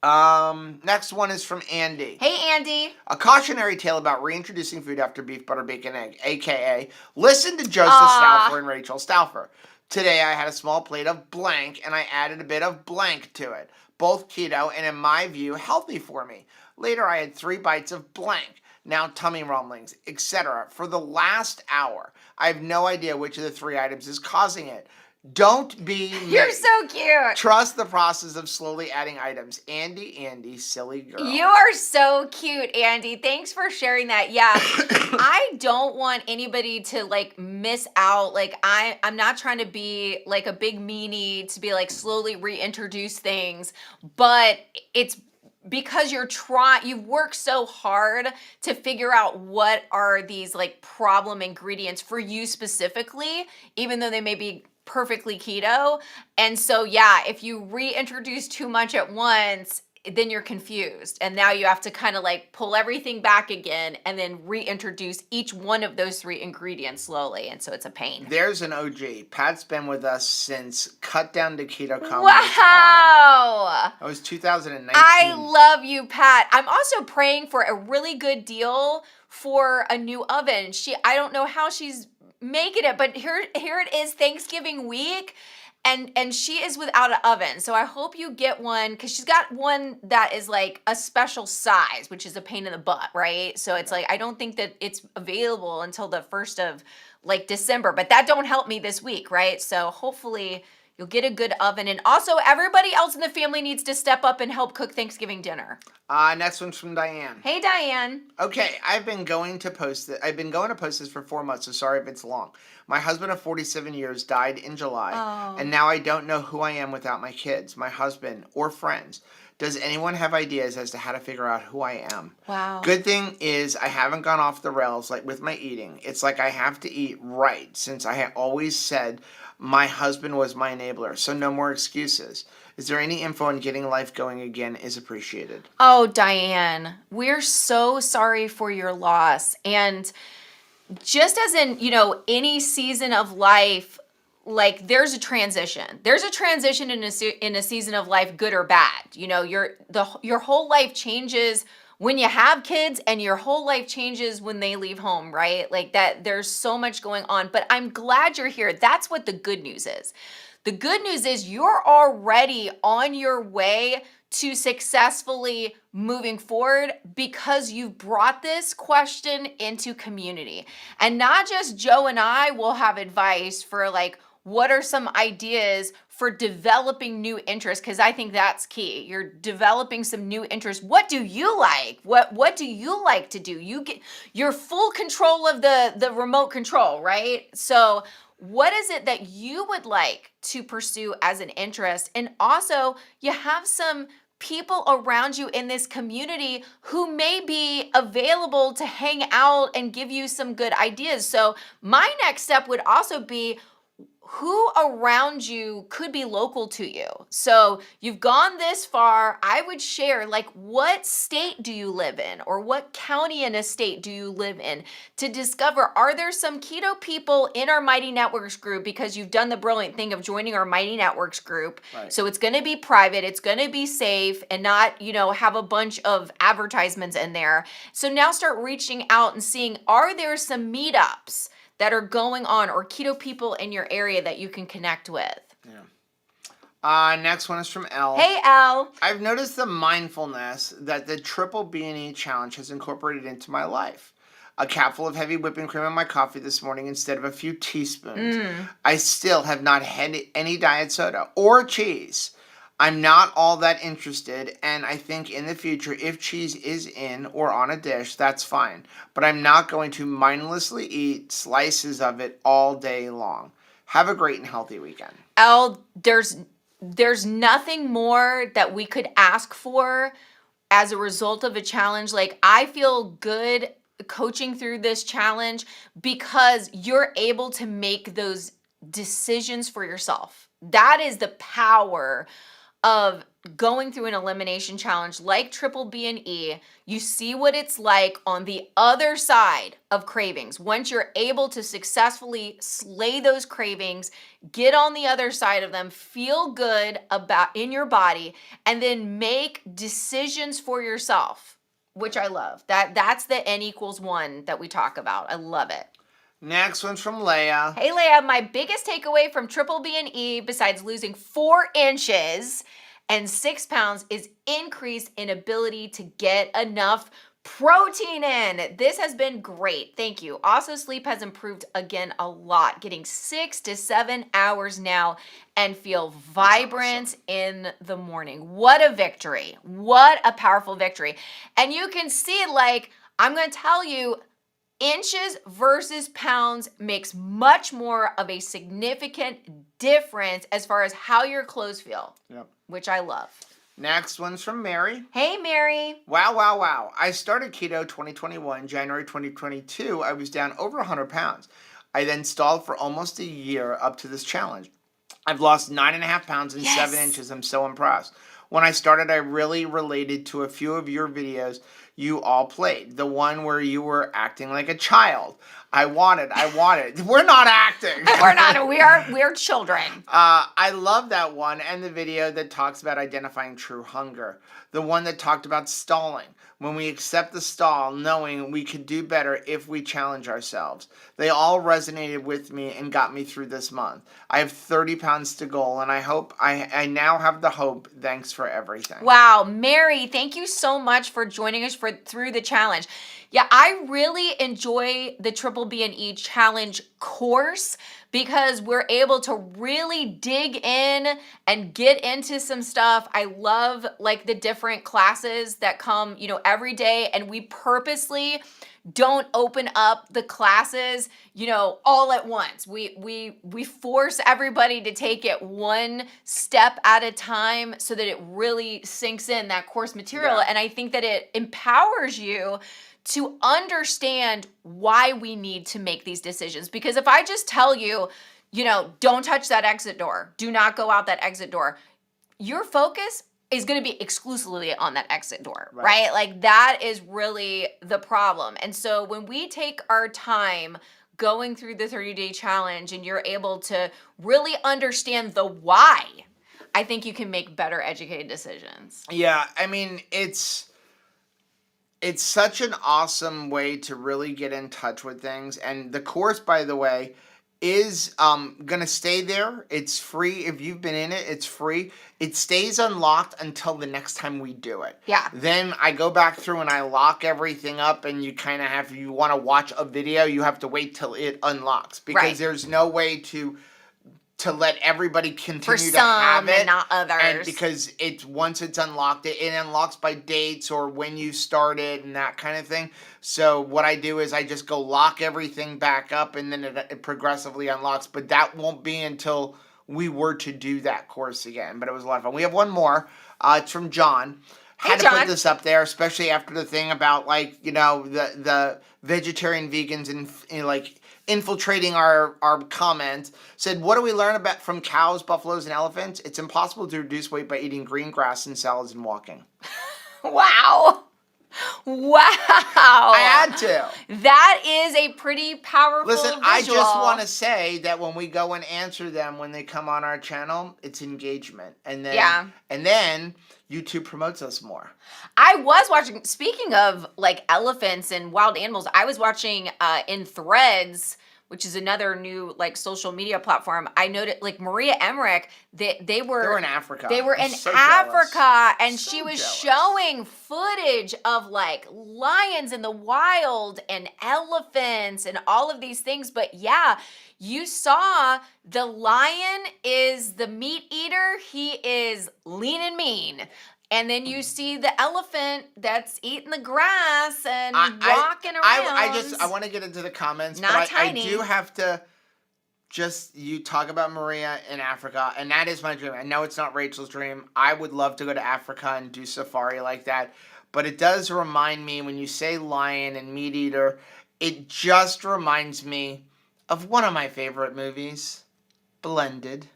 Next one is from Andy. Hey, Andy. A cautionary tale about reintroducing food after beef, butter, bacon, egg, aka listen to Joseph Stauffer and Rachel Stauffer. Today I had a small plate of blank and I added a bit of blank to it. Both keto and, in my view, healthy for me. Later I had 3 bites of blank. Now tummy rumblings, etc. For the last hour, I have no idea which of the 3 items is causing it. Don't be me. You're so cute. Trust the process of slowly adding items. Andy, silly girl. You are so cute, Andy. Thanks for sharing that. Yeah, I don't want anybody to miss out. I'm not trying to be like a big meanie to be slowly reintroduce things, but it's because you've worked so hard to figure out what are these problem ingredients for you specifically, even though they may be perfectly keto. And so, yeah, if you reintroduce too much at once, then you're confused. And now you have to kind of pull everything back again and then reintroduce each one of those 3 ingredients slowly. And so it's a pain. There's an OG. Pat's been with us since Cut Down to Keto Comedy. Wow. That was 2019. I love you, Pat. I'm also praying for a really good deal for a new oven. I don't know how she's making it, but here it is, Thanksgiving week, and she is without an oven. So I hope you get one, because she's got one that is a special size, which is a pain in the butt, right? So it's I don't think that it's available until the 1st of December, but that don't help me this week, right? So hopefully you'll get a good oven. And also, everybody else in the family needs to step up and help cook Thanksgiving dinner. Next one's from Diane. Hey, Diane. Okay, I've been going to post this for 4 months, so sorry if it's long. My husband of 47 years died in July, and now I don't know who I am without my kids, my husband, or friends. Does anyone have ideas as to how to figure out who I am? Wow. Good thing is I haven't gone off the rails with my eating. It's I have to eat right, since I have always said my husband was my enabler, so no more excuses. Is there any info on getting life going again is appreciated? Oh, Diane, we're so sorry for your loss. And just as in, any season of life, there's a transition. There's a transition in a season of life, good or bad. Your whole life changes when you have kids, and your whole life changes when they leave home, right? That there's so much going on, but I'm glad you're here. That's what the good news is. The good news is you're already on your way to successfully moving forward, because you've brought this question into community. And not just Joe and I will have advice for what are some ideas for developing new interests? Because I think that's key. You're developing some new interests. What do you like? What do you like to do? You're full control of the remote control, right? So what is it that you would like to pursue as an interest? And also, you have some people around you in this community who may be available to hang out and give you some good ideas. So my next step would also be, who around you could be local to you? So you've gone this far. I would share, like, what state do you live in, or what county in a state do you live in, to discover, are there some keto people in our Mighty Networks group? Because you've done the brilliant thing of joining our Mighty Networks group. Right. So it's going to be private, it's going to be safe, and not, have a bunch of advertisements in there. So now start reaching out and seeing, are there some meetups that are going on, or keto people in your area that you can connect with? Yeah. Next one is from Elle. Hey, Elle. I've noticed the mindfulness that the triple B&E challenge has incorporated into my life. A capful of heavy whipping cream in my coffee this morning instead of a few teaspoons. I still have not had any diet soda or cheese. I'm not all that interested, and I think in the future, if cheese is in or on a dish, that's fine. But I'm not going to mindlessly eat slices of it all day long. Have a great and healthy weekend. Elle, there's nothing more that we could ask for as a result of a challenge. Like, I feel good coaching through this challenge because you're able to make those decisions for yourself. That is the power of going through an elimination challenge like triple B&E. You see what it's like on the other side of cravings. Once you're able to successfully slay those cravings, get on the other side of them, feel good about in your body, and then make decisions for yourself, which I love. That's the N=1 that we talk about. I love it. Next one's from Leah. Hey, Leah, my biggest takeaway from triple B&E, besides losing 4 inches and 6 pounds, is increase in ability to get enough protein in. This has been great. Thank you. Also, sleep has improved again a lot, getting 6 to 7 hours now, and feel vibrant in the morning. What a victory. What a powerful victory. And you can see, like, I'm going to tell you, inches versus pounds makes much more of a significant difference as far as how your clothes feel. Yep. Which I love. Next one's from Mary. Hey, Mary. Wow. I started keto 2021, January 2022. I was down over 100 pounds. I then stalled for almost a year up to this challenge. I've lost 9.5 pounds in 7 inches. I'm so impressed. When I started, I really related to a few of your videos you all played. The one where you were acting like a child. I want it. We're not acting. We're not. We're children. I love that one, and the video that talks about identifying true hunger. The one that talked about stalling. When we accept the stall, knowing we could do better if we challenge ourselves. They all resonated with me and got me through this month. I have 30 pounds to goal, and I hope I now have the hope. Thanks for everything. Wow, Mary, thank you so much for joining us through the challenge. Yeah, I really enjoy the triple B&E challenge course because we're able to really dig in and get into some stuff. I love, like, the different classes that come, every day, and we purposely don't open up the classes, all at once. We force everybody to take it one step at a time so that it really sinks in, that course material. Yeah. And I think that it empowers you to understand why we need to make these decisions. Because if I just tell you, don't touch that exit door, do not go out that exit door, your focus is going to be exclusively on that exit door, right? Like, that is really the problem. And so when we take our time going through the 30-day challenge and you're able to really understand the why, I think you can make better educated decisions. Yeah, I mean, it's such an awesome way to really get in touch with things. And the course, by the way, is going to stay there. It's free. If you've been in it, it's free. It stays unlocked until the next time we do it. Yeah. Then I go back through and I lock everything up, and you kind of have, if you want to watch a video, you have to wait till it unlocks because there's no way to to let everybody For continue to have some it. and not others. And because once it's unlocked, it unlocks by dates or when you started and that kind of thing. So what I do is I just go lock everything back up, and then it progressively unlocks. But that won't be until we were to do that course again. But it was a lot of fun. We have one more. It's from John. Hey, Had to John. put this up there, especially after the thing about the vegetarian vegans and like infiltrating our comments. Said, what do we learn about from cows, buffaloes, and elephants? It's impossible to reduce weight by eating green grass and salads and walking. Wow. I had to. That is a pretty powerful Listen, visual. I just want to say that when we go and answer them when they come on our channel, it's engagement. And then YouTube promotes us more. I was watching, speaking of like elephants and wild animals, I was watching in Threads, which is another new like social media platform. I noted like Maria Emmerich, they were in Africa. They were I'm in so Africa, jealous. and So she was jealous. showing footage of like lions in the wild and elephants and all of these things. But yeah, you saw the lion is the meat eater. He is lean and mean. And then you see the elephant that's eating the grass and walking around. I want to get into the comments, Not but tiny. I do have to you talk about Maria in Africa, and that is my dream. I know it's not Rachel's dream. I would love to go to Africa and do safari like that, but it does remind me when you say lion and meat eater, it just reminds me of one of my favorite movies, Blended.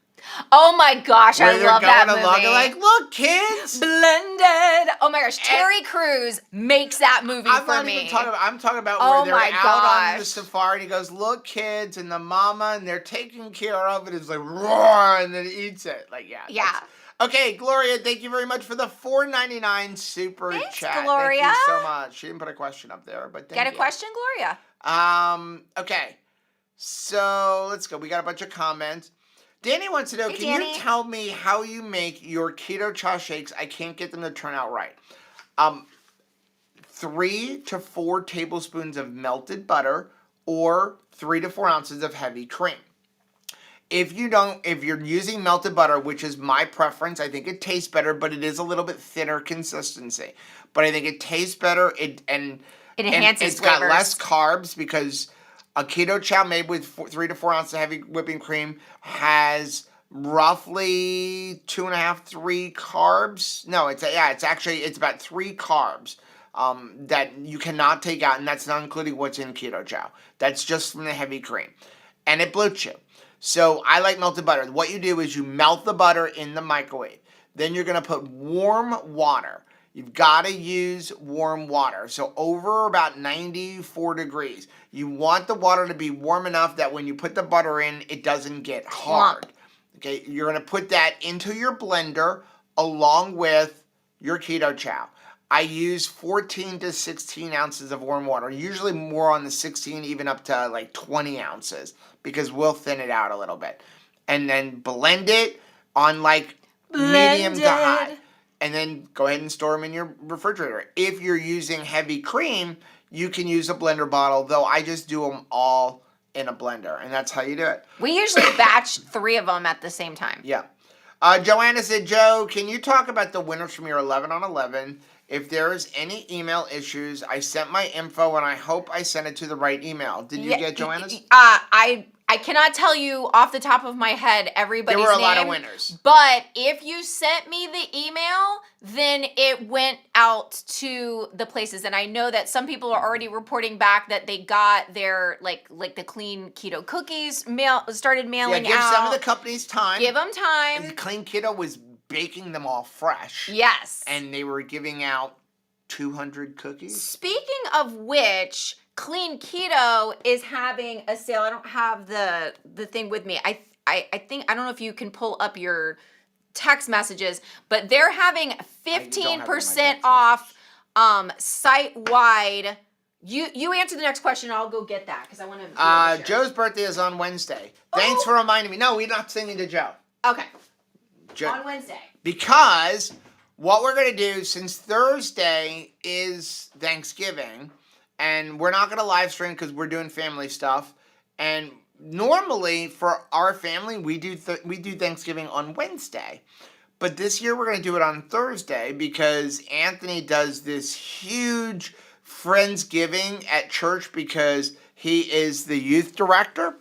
Oh my gosh, I love that movie. They're like, look, kids. Blended. Oh my gosh, Terry Crews makes that movie I'm for not me. even talking about. I'm talking about Oh where they're my out on the gosh. safari. And he goes, "Look, kids," and the mama, and they're taking care of it. It's like roar, and then eats it. Like Yeah. Okay, Gloria, thank you very much for the $4.99 super Thanks, chat. Gloria. Thank you so much. She didn't put a question up there, but thank you. Get a question, Gloria? Okay. So let's go. We got a bunch of comments. Danny wants to know, Hey, can Danny. you tell me how you make your Keto Chow shakes? I can't get them to turn out right. 3 to 4 tablespoons of melted butter or 3 to 4 ounces of heavy cream. If you're using melted butter, which is my preference, I think it tastes better, but it is a little bit thinner consistency. But I think it tastes better. It enhances it's got flavors. less carbs because a Keto Chow made with 3 to 4 ounces of heavy whipping cream has roughly 2.5, 3 carbs. No, it's about 3 carbs that you cannot take out, and that's not including what's in Keto Chow. That's just from the heavy cream, and it bloats you. So I like melted butter. What you do is you melt the butter in the microwave. Then you're gonna put warm water. You've got to use warm water. So over about 94 degrees. You want the water to be warm enough that when you put the butter in, it doesn't get hard. Okay, you're going to put that into your blender along with your Keto Chow. I use 14 to 16 ounces of warm water, usually more on the 16, even up to like 20 ounces, because we'll thin it out a little bit. And then blend it on like medium to high. And then go ahead and store them in your refrigerator. If you're using heavy cream, you can use a blender bottle, though I just do them all in a blender, and that's how you do it. We usually batch 3 of them at the same time. Yeah. Joanna said, Joe, can you talk about the winners from your 11 on 11? If there is any email issues, I sent my info, and I hope I sent it to the right email. Did you get Joanna's? I cannot tell you off the top of my head everybody's name. There were a lot of winners. But if you sent me the email, then it went out to the places. And I know that some people are already reporting back that they got their, like the clean keto cookies started mailing out. Yeah, give some of the companies time. Give them time. And Clean Keto was baking them all fresh. Yes. And they were giving out 200 cookies. Speaking of which, Clean Keto is having a sale. I don't have the thing with me. I think, I don't know if you can pull up your text messages, but they're having 15% off site-wide. You answer the next question, I'll go get that because I want to. Joe's birthday is on Wednesday. Thanks for reminding me. No, we're not singing to Joe. Okay. On Wednesday. Because what we're going to do, since Thursday is Thanksgiving, and we're not going to live stream because we're doing family stuff, and normally for our family, we do Thanksgiving on Wednesday. But this year we're going to do it on Thursday because Anthony does this huge Friendsgiving at church because he is the youth director.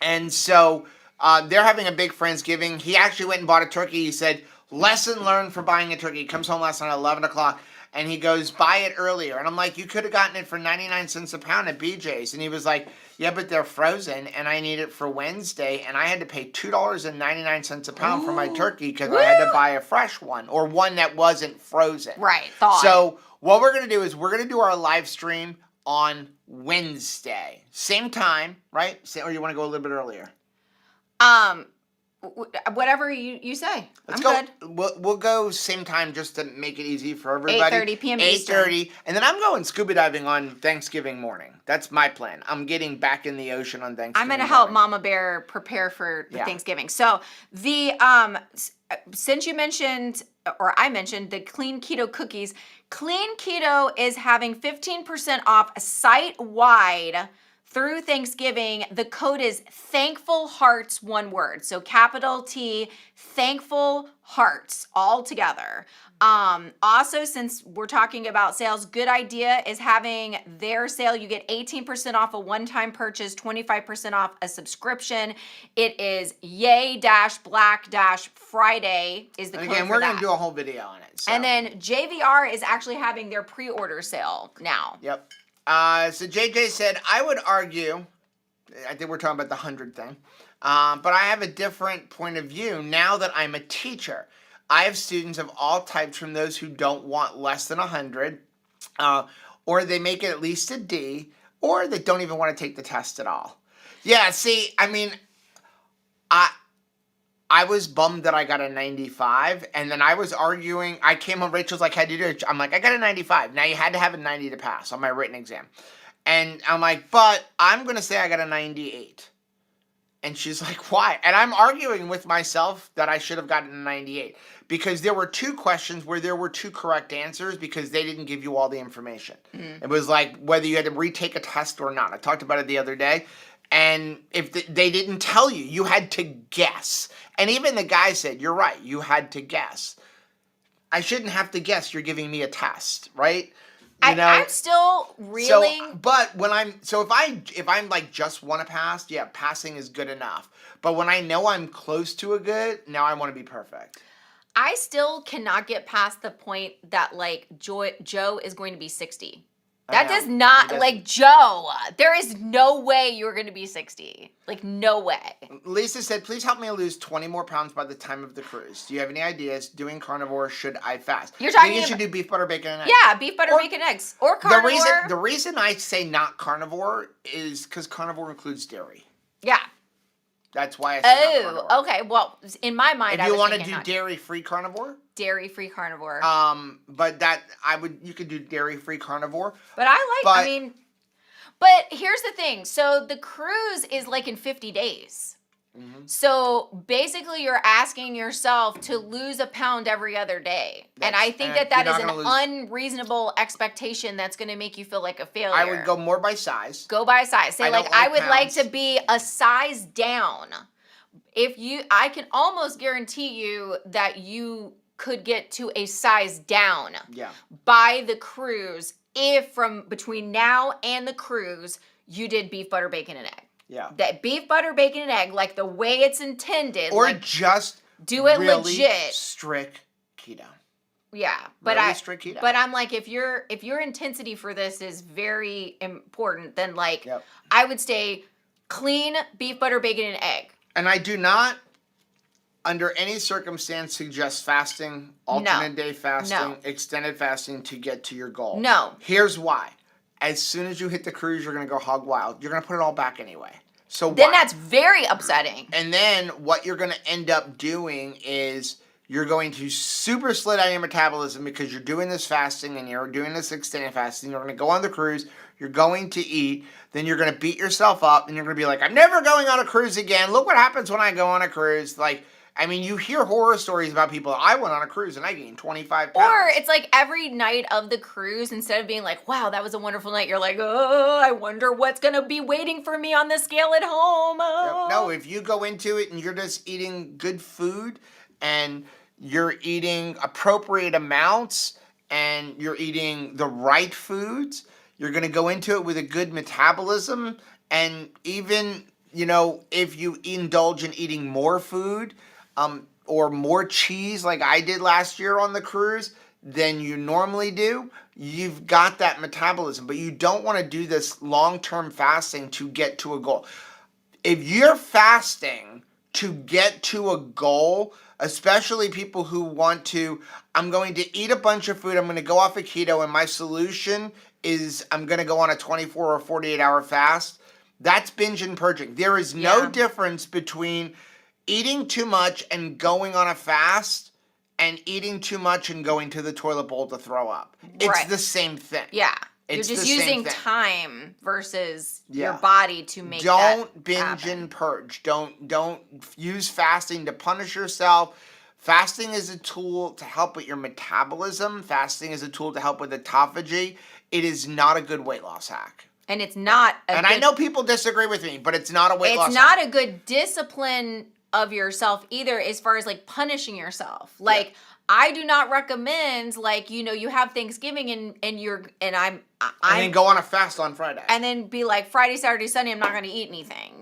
And so they're having a big Friendsgiving. He actually went and bought a turkey. He said, lesson learned for buying a turkey. He comes home last night at 11 o'clock. And he goes, buy it earlier. And I'm like, you could have gotten it for 99 cents a pound at BJ's. And he was like, yeah, but they're frozen, and I need it for Wednesday. And I had to pay $2.99 a pound for my turkey because I had to buy a fresh one or one that wasn't frozen. Right, thawed. So what we're going to do is we're going to do our live stream on Wednesday. Same time, right? Or you want to go a little bit earlier? Whatever you say. Let's I'm go. good. We'll go same time just to make it easy for everybody. 8:30 p.m. Eastern. 8:30, and then I'm going scuba diving on Thanksgiving morning. That's my plan. I'm getting back in the ocean on Thanksgiving. I'm going to help Mama Bear prepare for the Thanksgiving. So the since you mentioned, or I mentioned, the Clean Keto cookies, Clean Keto is having 15% off site-wide through Thanksgiving. The code is Thankful Hearts, one word. So capital T, Thankful Hearts, all together. Also, since we're talking about sales, Good Idea is having their sale. You get 18% off a one-time purchase, 25% off a subscription. It is Yay-Black-Friday is the code for that. Again, we're going to do a whole video on it. So. And then JVR is actually having their pre-order sale now. Yep. So JJ said, I would argue, I think we're talking about the 100 thing, but I have a different point of view now that I'm a teacher. I have students of all types, from those who don't want less than 100, or they make it at least a D, or they don't even want to take the test at all. Yeah, see, I mean, I was bummed that I got a 95, and then I was arguing. I came home, Rachel's like, how'd you do it? I'm like, I got a 95. Now, you had to have a 90 to pass on my written exam. And I'm like, but I'm going to say I got a 98. And she's like, why? And I'm arguing with myself that I should have gotten a 98. Because there were two questions where there were two correct answers because they didn't give you all the information. Mm-hmm. It was like whether you had to retake a test or not. I talked about it the other day. And if they didn't tell you, you had to guess. And even the guy said, you're right, you had to guess. I shouldn't have to guess. You're giving me a test, right? I'm still reeling. If I'm like just want to pass, yeah, passing is good enough. But when I know I'm close to a good, now I want to be perfect. I still cannot get past the point that like Joe is going to be 60. That does not, like, Joe, there is no way you're going to be 60. Like, no way. Lisa said, please help me lose 20 more pounds by the time of the cruise. Do you have any ideas? Doing carnivore, should I fast? You're talking you should do beef, butter, bacon, and eggs. Yeah, beef, butter, bacon, eggs. Or carnivore. The reason I say not carnivore is because carnivore includes dairy. Yeah. That's why I say not carnivore. Okay. Well, in my mind, if you want to do dairy-free carnivore. Dairy-free carnivore. But you could do dairy-free carnivore. But but here's the thing. So the cruise is like in 50 days. Mm-hmm. So basically you're asking yourself to lose a pound every other day. And I think that is an unreasonable expectation that's going to make you feel like a failure. I would go more by size. Go by size. Say I would like to be a size down. I can almost guarantee you that you could get to a size down by the cruise if from between now and the cruise you did beef, butter, bacon, and egg. Yeah. That beef, butter, bacon, and egg, like the way it's intended. Or like, just do it really legit. Strict keto. Yeah. But really strict keto. But I'm like, if your intensity for this is very important, then like I would stay clean beef, butter, bacon, and egg. And I do not under any circumstance suggest fasting, alternate day fasting, extended fasting to get to your goal. No. Here's why. As soon as you hit the cruise, you're going to go hog wild. You're going to put it all back anyway. So then that's very upsetting. And then what you're going to end up doing is you're going to super slow down your metabolism because you're doing this fasting and you're doing this extended fasting. You're going to go on the cruise. You're going to eat. Then you're going to beat yourself up and you're going to be like, I'm never going on a cruise again. Look what happens when I go on a cruise. Like, I mean, you hear horror stories about people. I went on a cruise and I gained 25 pounds. Or it's like every night of the cruise, instead of being like, wow, that was a wonderful night, you're like, oh, I wonder what's going to be waiting for me on the scale at home. Oh. No, if you go into it and you're just eating good food and you're eating appropriate amounts and you're eating the right foods, you're going to go into it with a good metabolism. And even, if you indulge in eating more food, or more cheese like I did last year on the cruise than you normally do, you've got that metabolism. But you don't want to do this long-term fasting to get to a goal. If you're fasting to get to a goal, especially people who want to, I'm going to eat a bunch of food, I'm going to go off of keto, and my solution is I'm going to go on a 24 or 48 hour fast, that's binge and purging. There is no difference between eating too much and going on a fast and eating too much and going to the toilet bowl to throw up. It's the same thing. Yeah. You're just using time versus your body to make Don't binge happen. and purge. Don't use fasting to punish yourself. Fasting is a tool to help with your metabolism. Fasting is a tool to help with autophagy. It is not a good weight loss hack. And it's not I know people disagree with me, but it's not a weight loss hack. It's not a good discipline of yourself either, as far as like punishing yourself. Like I do not recommend, like, you have Thanksgiving and I'm and then go on a fast on Friday. And then be like, Friday, Saturday, Sunday, I'm not going to eat anything.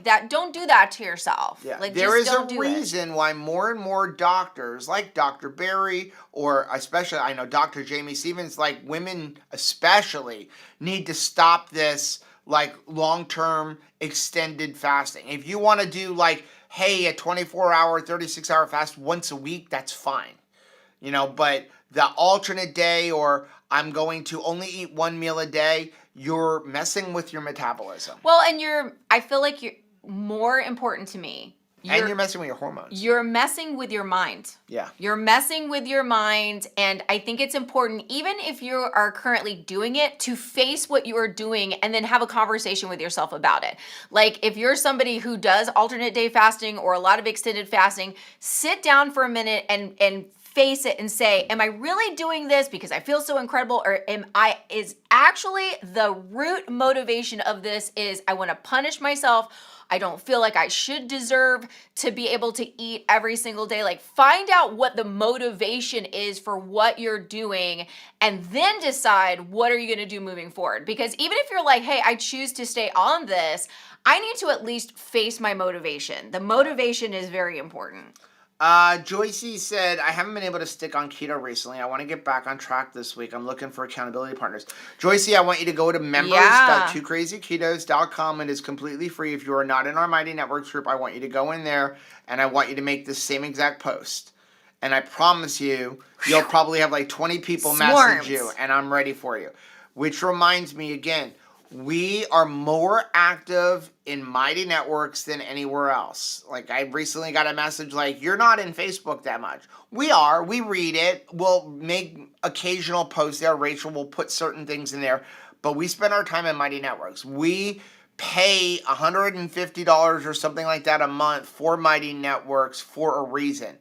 That. Don't do that to yourself. Yeah. Like, there is just a don't do reason why more and more doctors, like Dr. Barry, or especially, I know Dr. Jamie Stevens, like women especially, need to stop this, like, long-term extended fasting. If you want to do, like, hey, a 24-hour, 36-hour fast once a week, that's fine. But the alternate day, or I'm going to only eat one meal a day, you're messing with your metabolism. Well, and I feel like you're more important to me. You're messing with your hormones. You're messing with your mind. Yeah. You're messing with your mind. And I think it's important, even if you are currently doing it, to face what you are doing and then have a conversation with yourself about it. Like if you're somebody who does alternate day fasting or a lot of extended fasting, sit down for a minute and face it and say, am I really doing this because I feel so incredible, or is actually the root motivation of this is I want to punish myself. I don't feel like I should deserve to be able to eat every single day. Like find out what the motivation is for what you're doing and then decide what are you going to do moving forward. Because even if you're like, hey, I choose to stay on this, I need to at least face my motivation. The motivation is very important. Joycey said, I haven't been able to stick on keto recently. I want to get back on track this week. I'm looking for accountability partners. Joycey, I want you to go to members.2krazyketos.com. It is completely free. If you are not in our Mighty Networks group, I want you to go in there and I want you to make the same exact post. And I promise you'll probably have like 20 people message you, and I'm ready for you. Which reminds me again, we are more active in Mighty Networks than anywhere else. Like, I recently got a message like, you're not in Facebook that much. We are. We read it. We'll make occasional posts there. Rachel will put certain things in there. But we spend our time in Mighty Networks. We pay $150 or something like that a month for Mighty Networks for a reason.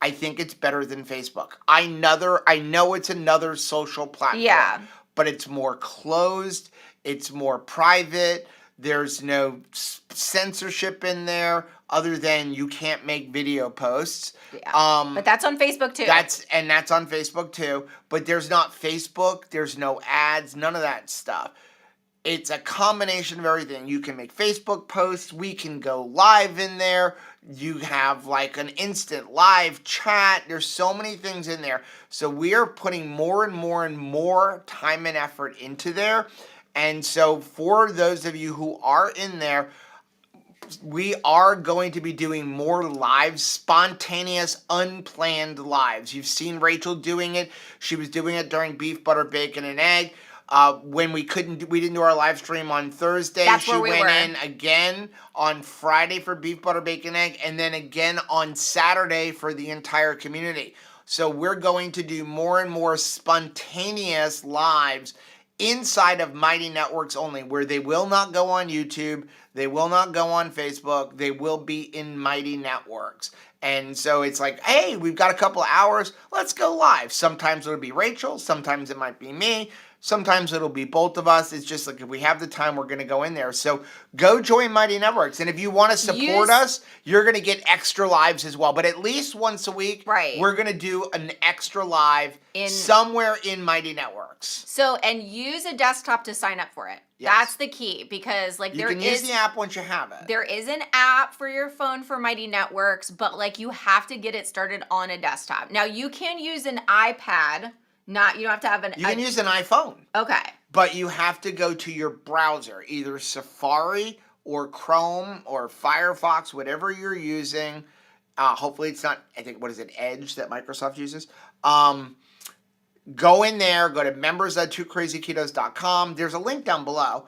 I think it's better than Facebook. I know it's another social platform, but it's more closed. It's more private. There's no censorship in there other than you can't make video posts. Yeah. But that's on Facebook too. That's on Facebook too. But there's not Facebook. There's no ads. None of that stuff. It's a combination of everything. You can make Facebook posts. We can go live in there. You have like an instant live chat. There's so many things in there. So we are putting more and more and more time and effort into there. And so for those of you who are in there, we are going to be doing more lives, spontaneous, unplanned lives. You've seen Rachel doing it. She was doing it during Beef, Butter, Bacon, and Egg. When we didn't do our live stream on Thursday. She went in again on Friday for Beef, Butter, Bacon, Egg, and then again on Saturday for the entire community. So we're going to do more and more spontaneous lives inside of Mighty Networks only, where they will not go on YouTube, they will not go on Facebook, they will be in Mighty Networks. And so it's like, hey, we've got a couple of hours. Let's go live. Sometimes it'll be Rachel. Sometimes it might be me. Sometimes it'll be both of us. It's just like if we have the time, we're going to go in there. So go join Mighty Networks. And if you want to support us, you're going to get extra lives as well. But at least once a week, we're going to do an extra live somewhere in Mighty Networks. So, and use a desktop to sign up for it. Yes. That's the key, because like you can use the app once you have it. There is an app for your phone for Mighty Networks, but like you have to get it started on a desktop. Now you can use an iPad. You don't have to have an. You can use an iPhone. Okay. But you have to go to your browser, either Safari or Chrome or Firefox, whatever you're using. Hopefully it's not, I think, what is it, Edge that Microsoft uses? Go in there, go to members.2crazyketos.com. There's a link down below.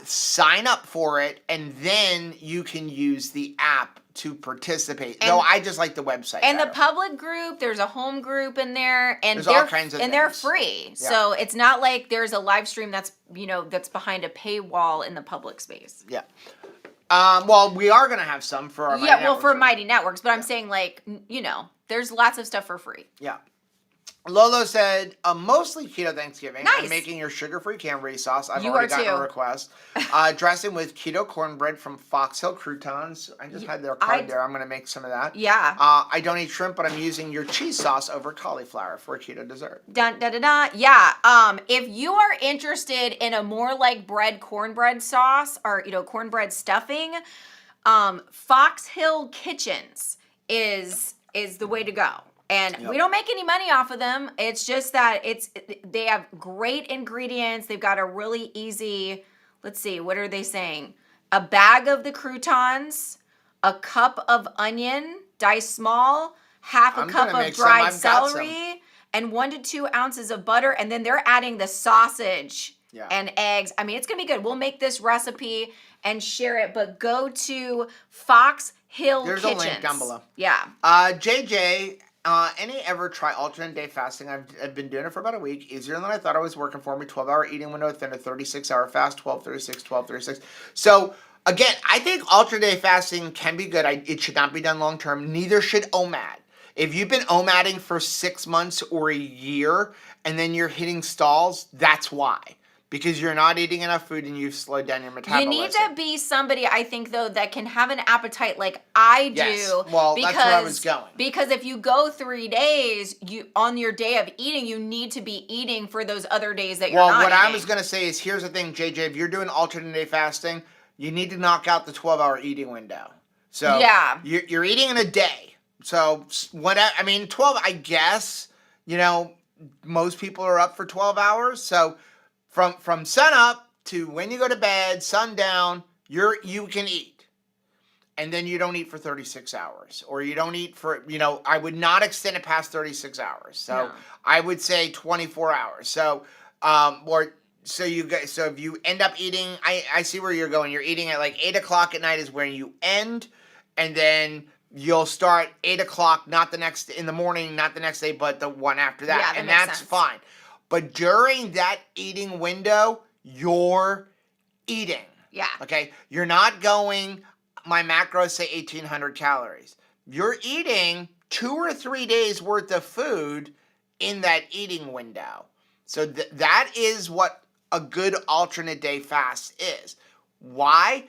Sign up for it, and then you can use the app to participate. No, I just like the website. And better. The public group, there's a home group in there, and there's all kinds of things. They're free. Yeah. So it's not like there's a live stream that's behind a paywall in the public space. Yeah. Well, we are going to have some for our Mighty Networks. For Mighty Networks, but I'm saying like, there's lots of stuff for free. Yeah. Lolo said, mostly keto Thanksgiving. Nice. I'm making your sugar-free cranberry sauce. I've already gotten a request. Dressing with keto cornbread from Fox Hill Croutons. I just had their card there. I'm going to make some of that. Yeah. I don't eat shrimp, but I'm using your cheese sauce over cauliflower for a keto dessert. Dun, da, da, da. Yeah. If you are interested in a more like cornbread sauce or, cornbread stuffing, Fox Hill Kitchens is the way to go. And we don't make any money off of them. It's just that they have great ingredients. They've got a really easy, let's see, what are they saying? A bag of the croutons, a cup of onion, diced small, half a cup of dried celery, and 1 to 2 ounces of butter. And then they're adding the sausage and eggs. I mean, it's going to be good. We'll make this recipe and share it. But go to Fox Hill Kitchens. There's a link down below. Yeah. JJ... any ever try alternate day fasting? I've been doing it for about a week. Easier than I thought it was working for me. 12-hour eating window, then a 36-hour fast, 12-36, 12-36. So, again, I think alternate day fasting can be good. It should not be done long term. Neither should OMAD. If you've been OMADing for 6 months or a year, and then you're hitting stalls, that's why. Because you're not eating enough food and you've slowed down your metabolism. You need to be somebody, I think, though, that can have an appetite like I do. Yes. Well, that's where I was going. Because if you go 3 days, on your day of eating, you need to be eating for those other days that you're not eating. Well, what I was going to say is, here's the thing, JJ. If you're doing alternate day fasting, you need to knock out the 12-hour eating window. So you're eating in a day. So 12, I guess, most people are up for 12 hours. So from sun up to when you go to bed, sundown, you can eat. And then you don't eat for 36 hours. Or you don't eat for, I would not extend it past 36 hours. So I would say 24 hours. So so if you end up eating, I see where you're going. You're eating at like 8 o'clock at night is where you end. And then you'll start 8 o'clock, in the morning, not the next day, but the one after that. And that's fine. But during that eating window, you're eating. Yeah. Okay? You're not going, my macros say 1,800 calories. You're eating 2 or 3 days worth of food in that eating window. So that is what a good alternate day fast is. Why?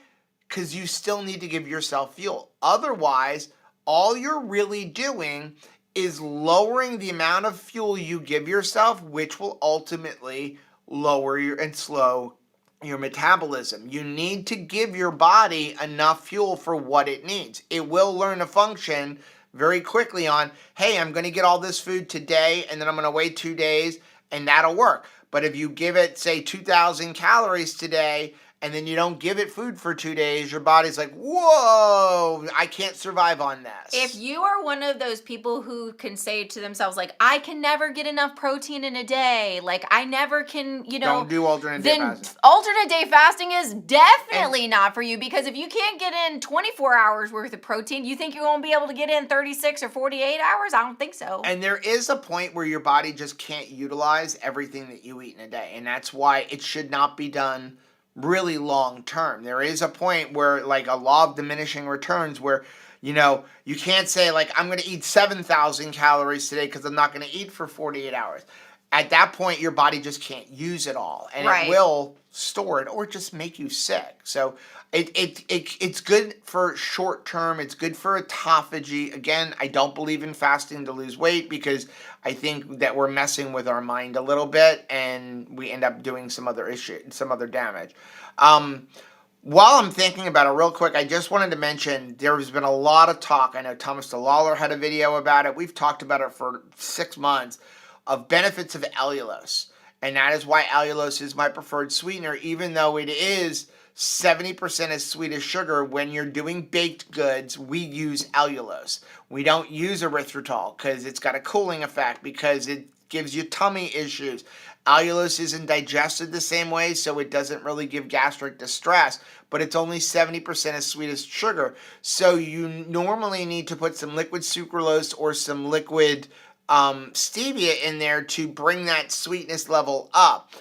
Because you still need to give yourself fuel. Otherwise, all you're really doing is lowering the amount of fuel you give yourself, which will ultimately lower and slow your metabolism. You need to give your body enough fuel for what it needs. It will learn to function very quickly on, hey, I'm going to get all this food today, and then I'm going to wait 2 days, and that'll work. But if you give it, say, 2,000 calories today, and then you don't give it food for 2 days, your body's like, whoa, I can't survive on this. If you are one of those people who can say to themselves, like, I can never get enough protein in a day, like, I never can, don't do alternate day fasting. Then alternate day fasting is definitely not for you, because if you can't get in 24 hours worth of protein, you think you won't be able to get in 36 or 48 hours? I don't think so. And there is a point where your body just can't utilize everything that you eat in a day, and that's why it should not be done really long term. There is a point where, like a law of diminishing returns, where You can't say like, I'm going to eat 7,000 calories today because I'm not going to eat for 48 hours. At that point, your body just can't use it all, and it will store it or just make you sick. So it's good for short term. It's good for autophagy. Again, I don't believe in fasting to lose weight because I think that we're messing with our mind a little bit, and we end up doing some other damage. While I'm thinking about it real quick, I just wanted to mention there has been a lot of talk. I know Thomas DeLawler had a video about it. We've talked about it for 6 months of benefits of allulose. And that is why allulose is my preferred sweetener, even though it is 70% as sweet as sugar. When you're doing baked goods, we use allulose. We don't use erythritol because it's got a cooling effect, because it gives you tummy issues. Allulose isn't digested the same way, so it doesn't really give gastric distress, but it's only 70% as sweet as sugar. So you normally need to put some liquid sucralose or some liquid stevia in there to bring that sweetness level up.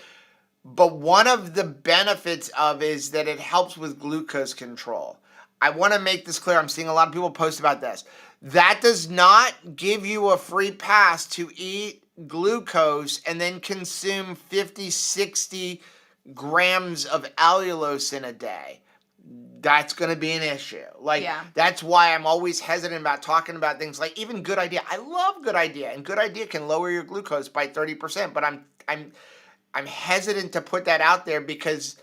But one of the benefits of is that it helps with glucose control. I want to make this clear. I'm seeing a lot of people post about this. That does not give you a free pass to eat glucose and then consume 50, 60 grams of allulose in a day. That's going to be an issue. That's why I'm always hesitant about talking about things like even Good Idea. I love Good Idea, and Good Idea can lower your glucose by 30%, but I'm hesitant to put that out there because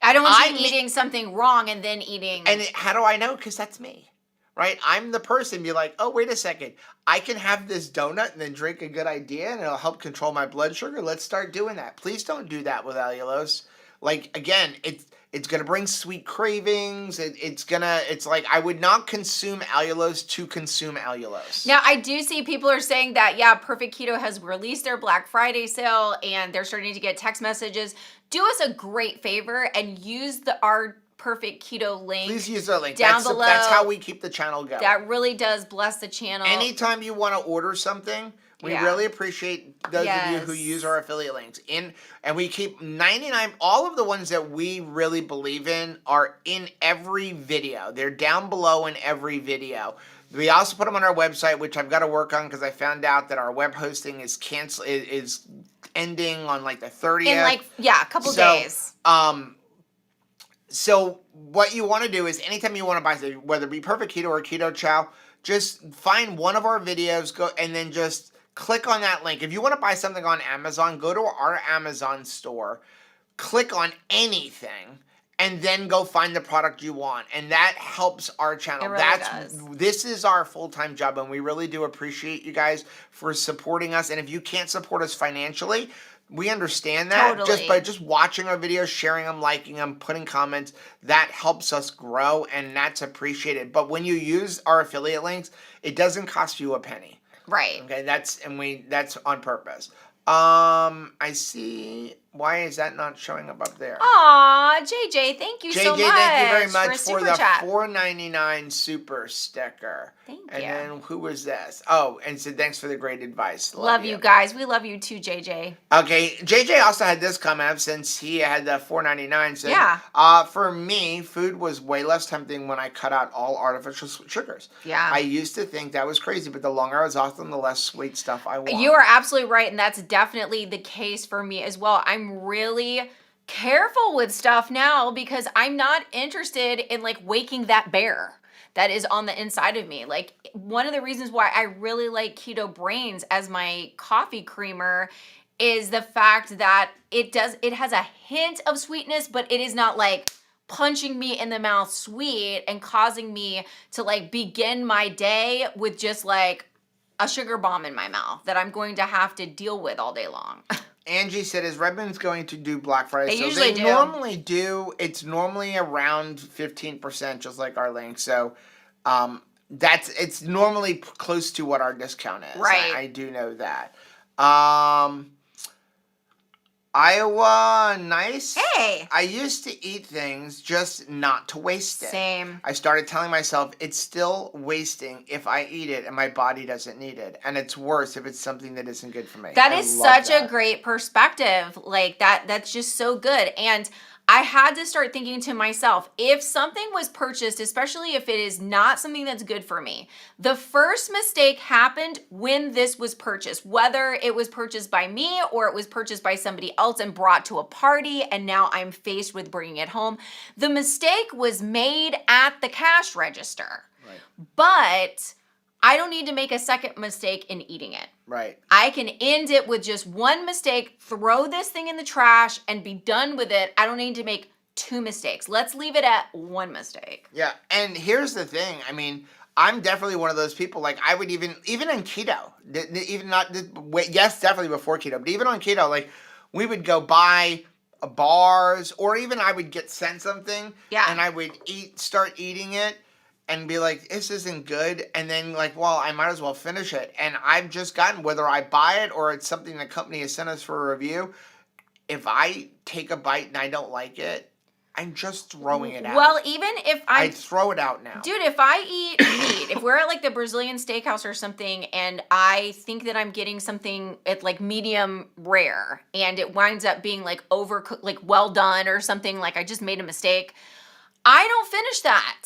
I don't want you eating something wrong and then eating. And how do I know? Because that's me. Right? I'm the person be like, oh, wait a second. I can have this donut and then drink a Good Idea and it'll help control my blood sugar. Let's start doing that. Please don't do that with allulose. Again, it's going to bring sweet cravings. It's like I would not consume allulose to consume allulose. Now, I do see people are saying that, Perfect Keto has released their Black Friday sale and they're starting to get text messages. Do us a great favor and use our Perfect Keto link. Please use our link down below. That's how we keep the channel going. That really does bless the channel. Anytime you want to order something, we really appreciate those of you who use our affiliate links. And we keep 99, all of the ones that we really believe in are in every video. They're down below in every video. We also put them on our website, which I've got to work on because I found out that our web hosting is ending on the 30th. In a couple days. So what you want to do is anytime you want to buy something, whether it be Perfect Keto or Keto Chow, just find one of our videos, go and then just click on that link. If you want to buy something on Amazon, go to our Amazon store, click on anything, and then go find the product you want. And that helps our channel. It really does. This is our full-time job, and we really do appreciate you guys for supporting us. And if you can't support us financially, we understand that. Totally. Just by watching our videos, sharing them, liking them, putting comments, that helps us grow, and that's appreciated. But when you use our affiliate links, it doesn't cost you a penny. Right. Okay, that's on purpose. I see. Why is that not showing up there? Aw, JJ, thank you so much. JJ, thank you very much for the chat. $4.99 super sticker. Thank you. And then who was this? Oh, and said thanks for the great advice. Love you guys. We love you too, JJ. Okay, JJ also had this comment since he had the $4.99. Said, for me, food was way less tempting when I cut out all artificial sugars. Yeah. I used to think that was crazy, but the longer I was off them, the less sweet stuff I want. You are absolutely right, and that's definitely the case for me as well. I'm really careful with stuff now because I'm not interested in waking that bear that is on the inside of me. One of the reasons why I really like Keto Brains as my coffee creamer is the fact that it has a hint of sweetness, but it is not punching me in the mouth sweet and causing me to begin my day with just a sugar bomb in my mouth that I'm going to have to deal with all day long. Angie said, is Redmond's going to do Black Friday? They usually do. Normally do. It's normally around 15%, just like our link. So it's normally close to what our discount is. Right. I do know that. Iowa, nice. Hey. I used to eat things just not to waste it. Same. I started telling myself it's still wasting if I eat it and my body doesn't need it. And it's worse if it's something that isn't good for me. That is such a great perspective. That's just so good. And I had to start thinking to myself, if something was purchased, especially if it is not something that's good for me, the first mistake happened when this was purchased, whether it was purchased by me or it was purchased by somebody else and brought to a party, and now I'm faced with bringing it home. The mistake was made at the cash register. Right. But I don't need to make a second mistake in eating it. Right. I can end it with just one mistake, throw this thing in the trash, and be done with it. I don't need to make two mistakes. Let's leave it at one mistake. Yeah, and here's the thing. I mean, I'm definitely one of those people. Like, I would even in keto, even not yes, definitely before keto, but even on keto, like, we would go buy bars, or even I would get sent something, and I would start eating it, and be like, this isn't good, and then like, well, I might as well finish it. And I've just gotten, whether I buy it or it's something the company has sent us for a review, if I take a bite and I don't like it, I'm just throwing it out. Well, even if I throw it out now. Dude, if I eat meat, if we're at like the Brazilian steakhouse or something, and I think that I'm getting something at like medium rare, and it winds up being like overcooked, like well done or something, like I just made a mistake, I don't finish that.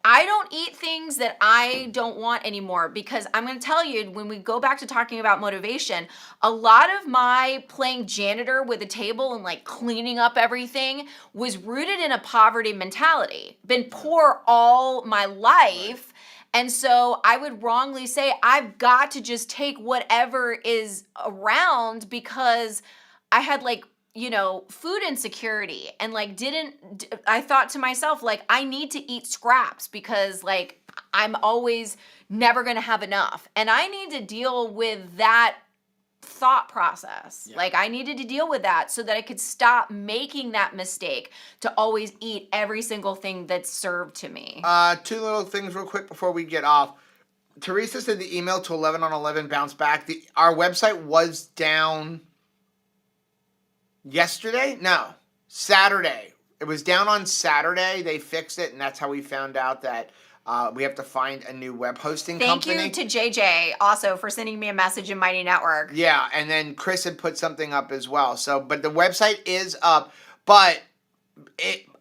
I don't eat things that I don't want anymore, because I'm going to tell you, when we go back to talking about motivation, a lot of my playing janitor with a table and like cleaning up everything was rooted in a poverty mentality. Been poor all my life. And so I would wrongly say I've got to just take whatever is around, because I had like, you know, food insecurity, and like I thought to myself, like, I need to eat scraps because like I'm always never going to have enough. And I need to deal with that thought process. Yeah. Like, I needed to deal with that so that I could stop making that mistake to always eat every single thing that's served to me. Two little things real quick before we get off. Teresa said the email to 11 on 11 bounced back. Our website was down yesterday? No, Saturday. It was down on Saturday. They fixed it, and that's how we found out that we have to find a new web hosting company. Thank you to JJ also for sending me a message in Mighty Network. Yeah, and then Chris had put something up as well. So, but the website is up, but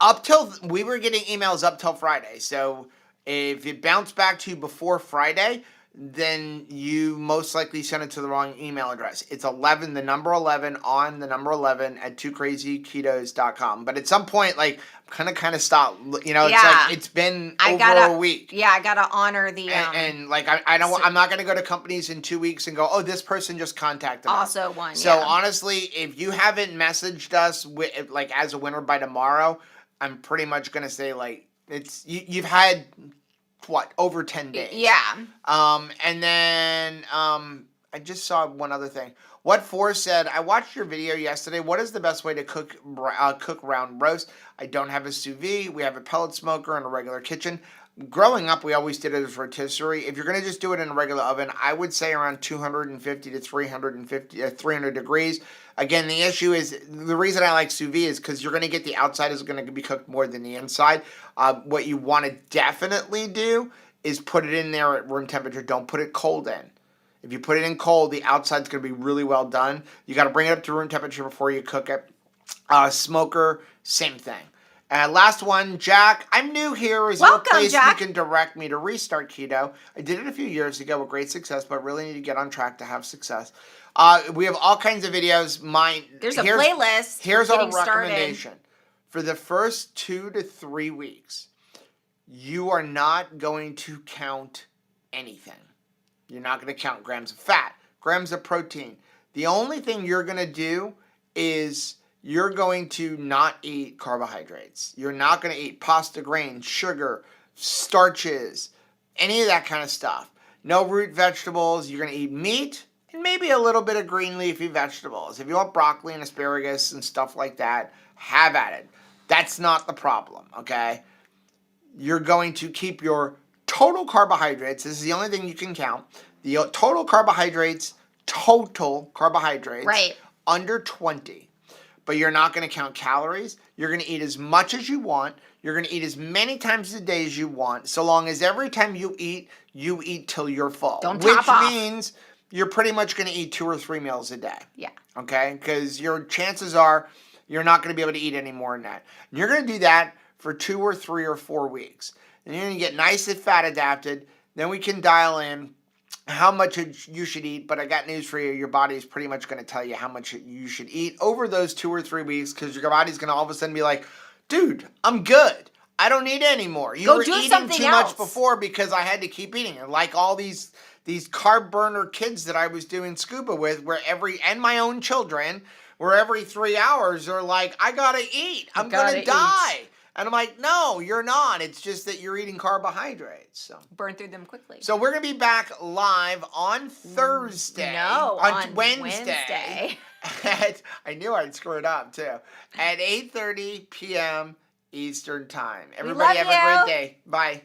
up till we were getting emails up till Friday. So if it bounced back to you before Friday, then you most likely sent it to the wrong email address. It's 11, the number 11 on the number 11 at twoCrazyKetos.com. But at some point, like, kind of stopped. You know, it's like it's been over a week. Yeah, I gotta honor the and like I don't. I'm not gonna go to companies in 2 weeks and go, oh, this person just contacted us. Also one. So honestly, if you haven't messaged us with like as a winner by tomorrow, I'm pretty much gonna say like you've had. What, over 10 days? Yeah. And then I just saw one other thing. What For said, I watched your video yesterday. What is the best way to cook round roast? I don't have a sous vide. We have a pellet smoker and a regular kitchen. Growing up, we always did it as rotisserie. If you're going to just do it in a regular oven, I would say around 250 to 300 degrees. Again, the issue is, the reason I like sous vide is because you're going to get the outside is going to be cooked more than the inside. What you want to definitely do is put it in there at room temperature. Don't put it cold in. If you put it in cold, the outside's going to be really well done. You got to bring it up to room temperature before you cook it. Smoker, same thing. Last one, Jack. I'm new here. Is there a place you can direct me to restart keto? I did it a few years ago with great success, but really need to get on track to have success. We have all kinds of videos. There's a playlist. Here's our recommendation. For the first 2 to 3 weeks, you are not going to count anything. You're not going to count grams of fat, grams of protein. The only thing you're going to do is you're going to not eat carbohydrates. You're not going to eat pasta, grains, sugar, starches, any of that kind of stuff. No root vegetables. You're going to eat meat and maybe a little bit of green leafy vegetables. If you want broccoli and asparagus and stuff like that, have at it. That's not the problem, okay? You're going to keep your total carbohydrates. This is the only thing you can count. The total carbohydrates, right, under 20. But you're not going to count calories. You're going to eat as much as you want. You're going to eat as many times a day as you want, so long as every time you eat till you're full. Don't top off. Which means you're pretty much going to eat 2 or 3 meals a day. Yeah. Okay? Because your chances are you're not going to be able to eat any more than that. And you're going to do that for 2 or 3 or 4 weeks. And you're going to get nice and fat adapted. Then we can dial in how much you should eat, but I got news for you. Your body is pretty much going to tell you how much you should eat over those 2 or 3 weeks, because your body's going to all of a sudden be like, dude, I'm good. I don't need any more. You were eating too much before because I had to keep eating. And like all these carb burner kids that I was doing scuba with, and my own children, where every 3 hours they're like, I gotta eat. I'm gonna die. And I'm like, no, you're not. It's just that you're eating carbohydrates. So burn through them quickly. So we're going to be back live on Thursday. No, on Wednesday. I knew I'd screw it up, too. At 8:30 p.m. Eastern Time. Everybody have a great day. Bye.